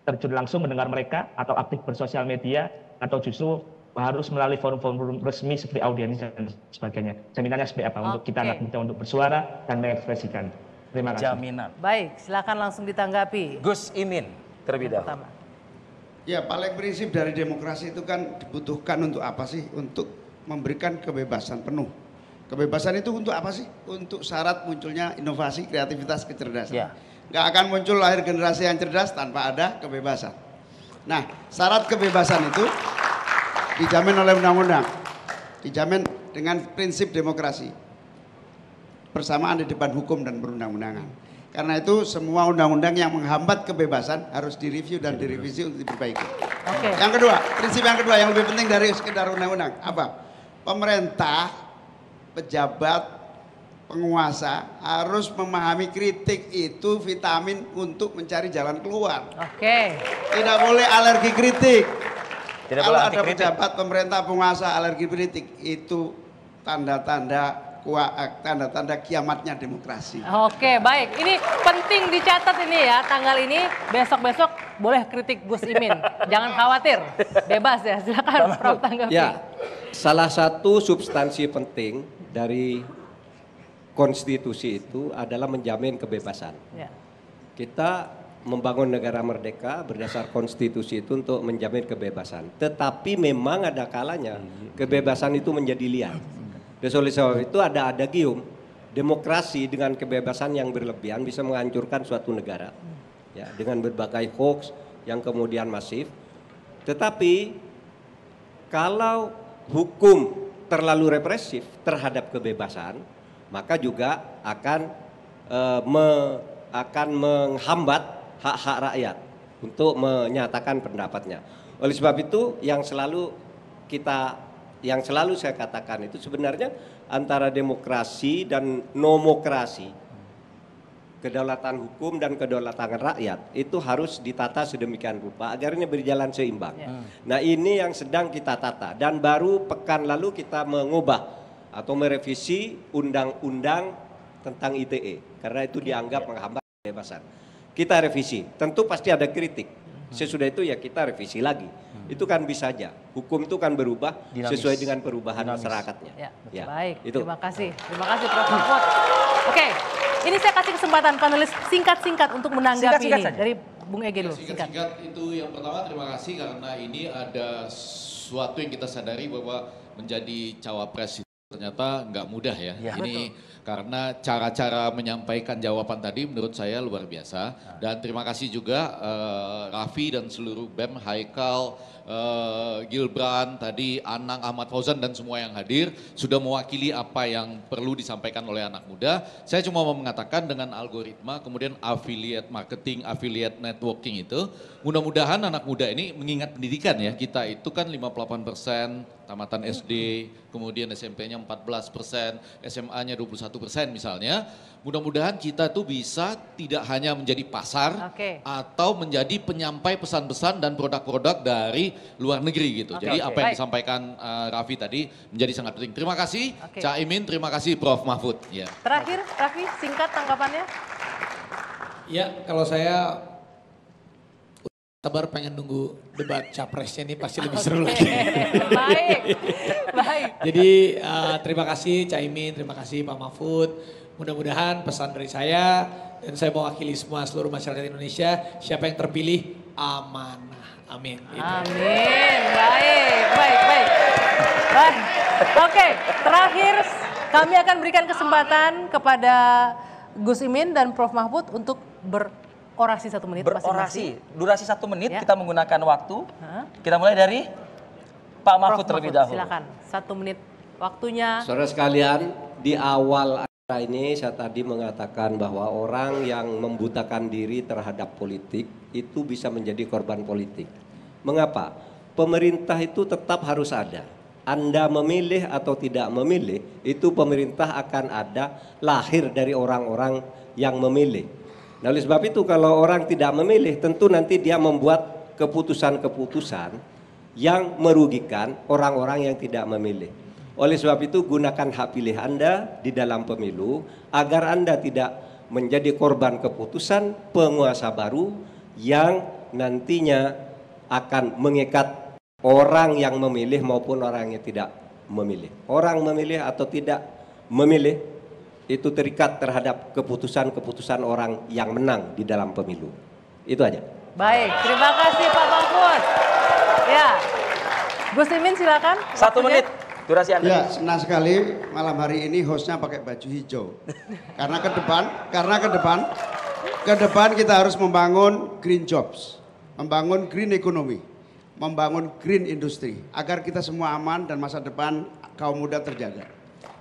terjun langsung mendengar mereka, atau aktif bersosial media, atau justru harus melalui forum-forum resmi seperti audiens dan sebagainya. Jaminannya seperti apa untuk kita anak muda untuk bersuara dan mengekspresikan? Terima kasih. Jaminan. Baik, silakan langsung ditanggapi. Gus Imin terlebih dahulu. Ya paling prinsip dari demokrasi itu kan dibutuhkan untuk apa sih? Untuk memberikan kebebasan penuh. Kebebasan itu untuk apa sih? Untuk syarat munculnya inovasi, kreativitas, kecerdasan. Nggak akan muncul lahir generasi yang cerdas tanpa ada kebebasan. Nah, syarat kebebasan itu dijamin oleh undang-undang. Dijamin dengan prinsip demokrasi. Bersamaan di depan hukum dan perundang-undangan. Karena itu semua undang-undang yang menghambat kebebasan harus direview dan direvisi untuk diperbaiki. Yang kedua, prinsip yang kedua yang lebih penting dari sekedar undang-undang apa? Pemerintah, pejabat, penguasa harus memahami kritik itu vitamin untuk mencari jalan keluar. Tidak boleh alergi kritik. Kalau ada pejabat, pemerintah, penguasa alergi kritik itu tanda-tanda kiamatnya demokrasi. Oke, baik. Ini penting dicatat ini ya, tanggal ini, besok-besok boleh kritik Gus Imin. Jangan khawatir, bebas ya. Silakan Prof. tanggapi. Ya, salah satu substansi penting dari konstitusi itu adalah menjamin kebebasan. Ya. Kita membangun negara merdeka berdasar konstitusi itu untuk menjamin kebebasan. Tetapi memang ada kalanya kebebasan itu menjadi liar. Oleh sebab itu ada adagium, demokrasi dengan kebebasan yang berlebihan bisa menghancurkan suatu negara. Ya, dengan berbagai hoax yang kemudian masif. Tetapi kalau hukum terlalu represif terhadap kebebasan, maka juga akan menghambat hak-hak rakyat untuk menyatakan pendapatnya. Oleh sebab itu yang selalu saya katakan itu sebenarnya antara demokrasi dan nomokrasi, kedaulatan hukum dan kedaulatan rakyat itu harus ditata sedemikian rupa agar ini berjalan seimbang. Nah, ini yang sedang kita tata dan baru pekan lalu kita mengubah atau merevisi undang-undang tentang ITE karena itu dianggap menghambat kebebasan. Kita revisi, tentu pasti ada kritik. Sesudah itu ya kita revisi lagi. Itu kan bisa aja. Hukum itu kan berubah sesuai dengan perubahan masyarakatnya. Ya, baik. Itu. Terima kasih Prof. Mahfud. Oke, ini saya kasih kesempatan panelis singkat-singkat untuk menanggapi ini dari Bung Ege dulu. Singkat itu yang pertama, terima kasih karena ini ada sesuatu yang kita sadari bahwa menjadi cawapres ternyata nggak mudah ya. Ini karena cara-cara menyampaikan jawaban tadi menurut saya luar biasa. Dan terima kasih juga Raffi dan seluruh BEM, Haikal, Gilbran, tadi Anang, Ahmad Fauzan dan semua yang hadir sudah mewakili apa yang perlu disampaikan oleh anak muda. Saya cuma mau mengatakan dengan algoritma, kemudian affiliate marketing, affiliate networking itu, mudah-mudahan anak muda ini mengingat pendidikan ya. Kita itu kan 58% tamatan SD, kemudian SMP-nya 14%, SMA-nya 21% misalnya. Mudah-mudahan kita tuh bisa tidak hanya menjadi pasar atau menjadi penyampai pesan-pesan dan produk-produk dari luar negeri gitu. Jadi apa yang disampaikan Raffi tadi menjadi sangat penting. Terima kasih Cak Imin, terima kasih Prof. Mahfud. Ya. Terakhir Raffi, singkat tanggapannya. Ya, kalau saya sabar pengen nunggu debat capresnya ini pasti lebih seru lagi. Baik. Jadi terima kasih Cak Imin, terima kasih Pak Mahfud. Mudah-mudahan pesan dari saya dan saya mewakili semua seluruh masyarakat Indonesia, siapa yang terpilih amanah. Amin. Amin. Baik. Oke, terakhir kami akan berikan kesempatan kepada Gus Imin dan Prof. Mahfud untuk berorasi 1 menit masing-masing. Durasi 1 menit kita menggunakan waktu. Kita mulai dari Pak Mahfud terlebih dahulu. Silakan, 1 menit waktunya. Saudara sekalian, di awal acara ini saya tadi mengatakan bahwa orang yang membutakan diri terhadap politik itu bisa menjadi korban politik. Mengapa? Pemerintah itu tetap harus ada. Anda memilih atau tidak memilih, itu pemerintah akan ada, lahir dari orang-orang yang memilih. Nah, oleh sebab itu kalau orang tidak memilih, tentu nanti dia membuat keputusan-keputusan yang merugikan orang-orang yang tidak memilih. Oleh sebab itu gunakan hak pilih Anda di dalam pemilu agar Anda tidak menjadi korban keputusan penguasa baru yang nantinya akan mengikat orang yang memilih maupun orang yang tidak memilih. Orang memilih atau tidak memilih itu terikat terhadap keputusan-keputusan orang yang menang di dalam pemilu. Itu aja. Baik, terima kasih Pak Mahfud. Ya, Gus Imin silakan. 1 menit. Durasi Anda. Ya, senang sekali malam hari ini hostnya pakai baju hijau. Karena ke depan kita harus membangun green jobs, membangun green economy, membangun green industry agar kita semua aman dan masa depan kaum muda terjaga.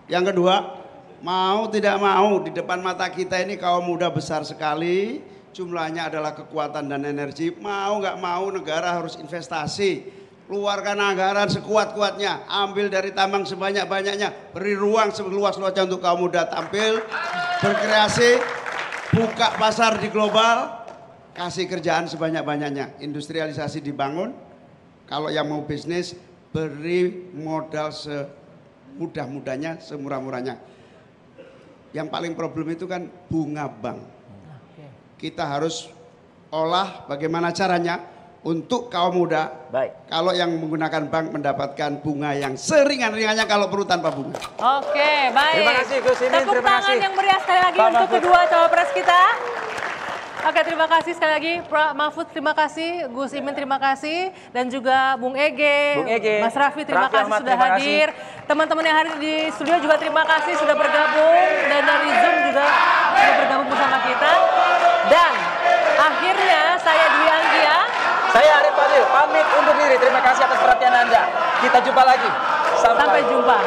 Yang kedua, mau tidak mau di depan mata kita ini kaum muda besar sekali, jumlahnya adalah kekuatan dan energi. Mau nggak mau negara harus investasi. Keluarkan anggaran sekuat-kuatnya, ambil dari tambang sebanyak-banyaknya, beri ruang seluas-luasnya untuk kaum muda tampil, berkreasi, buka pasar di global, kasih kerjaan sebanyak-banyaknya, industrialisasi dibangun. Kalau yang mau bisnis, beri modal semudah-mudahnya, semurah-murahnya. Yang paling problem itu kan bunga bank. Kita harus olah bagaimana caranya untuk kaum muda. Baik. Kalau yang menggunakan bank mendapatkan bunga yang seringan-ringannya kalau perlu tanpa bunga. Oke, baik. Terima kasih Gus Imin, Tepuk terima tangan kasih. yang meriah sekali lagi Pak untuk Mahfud. kedua cawapres kita. Oke, terima kasih sekali lagi Pak Mahfud, terima kasih Gus Imin, terima kasih, dan juga Bung Ege, Mas Raffi, terima Raffi kasih Ahmad, sudah terima kasih. hadir. Teman-teman yang hadir di studio juga terima kasih sudah bergabung, dan dari Zoom juga sudah bergabung bersama kita. Dan akhirnya saya Dwi Anggia. Saya Arif Fadil, pamit undur diri. Terima kasih atas perhatian Anda. Kita jumpa lagi. Sampai jumpa.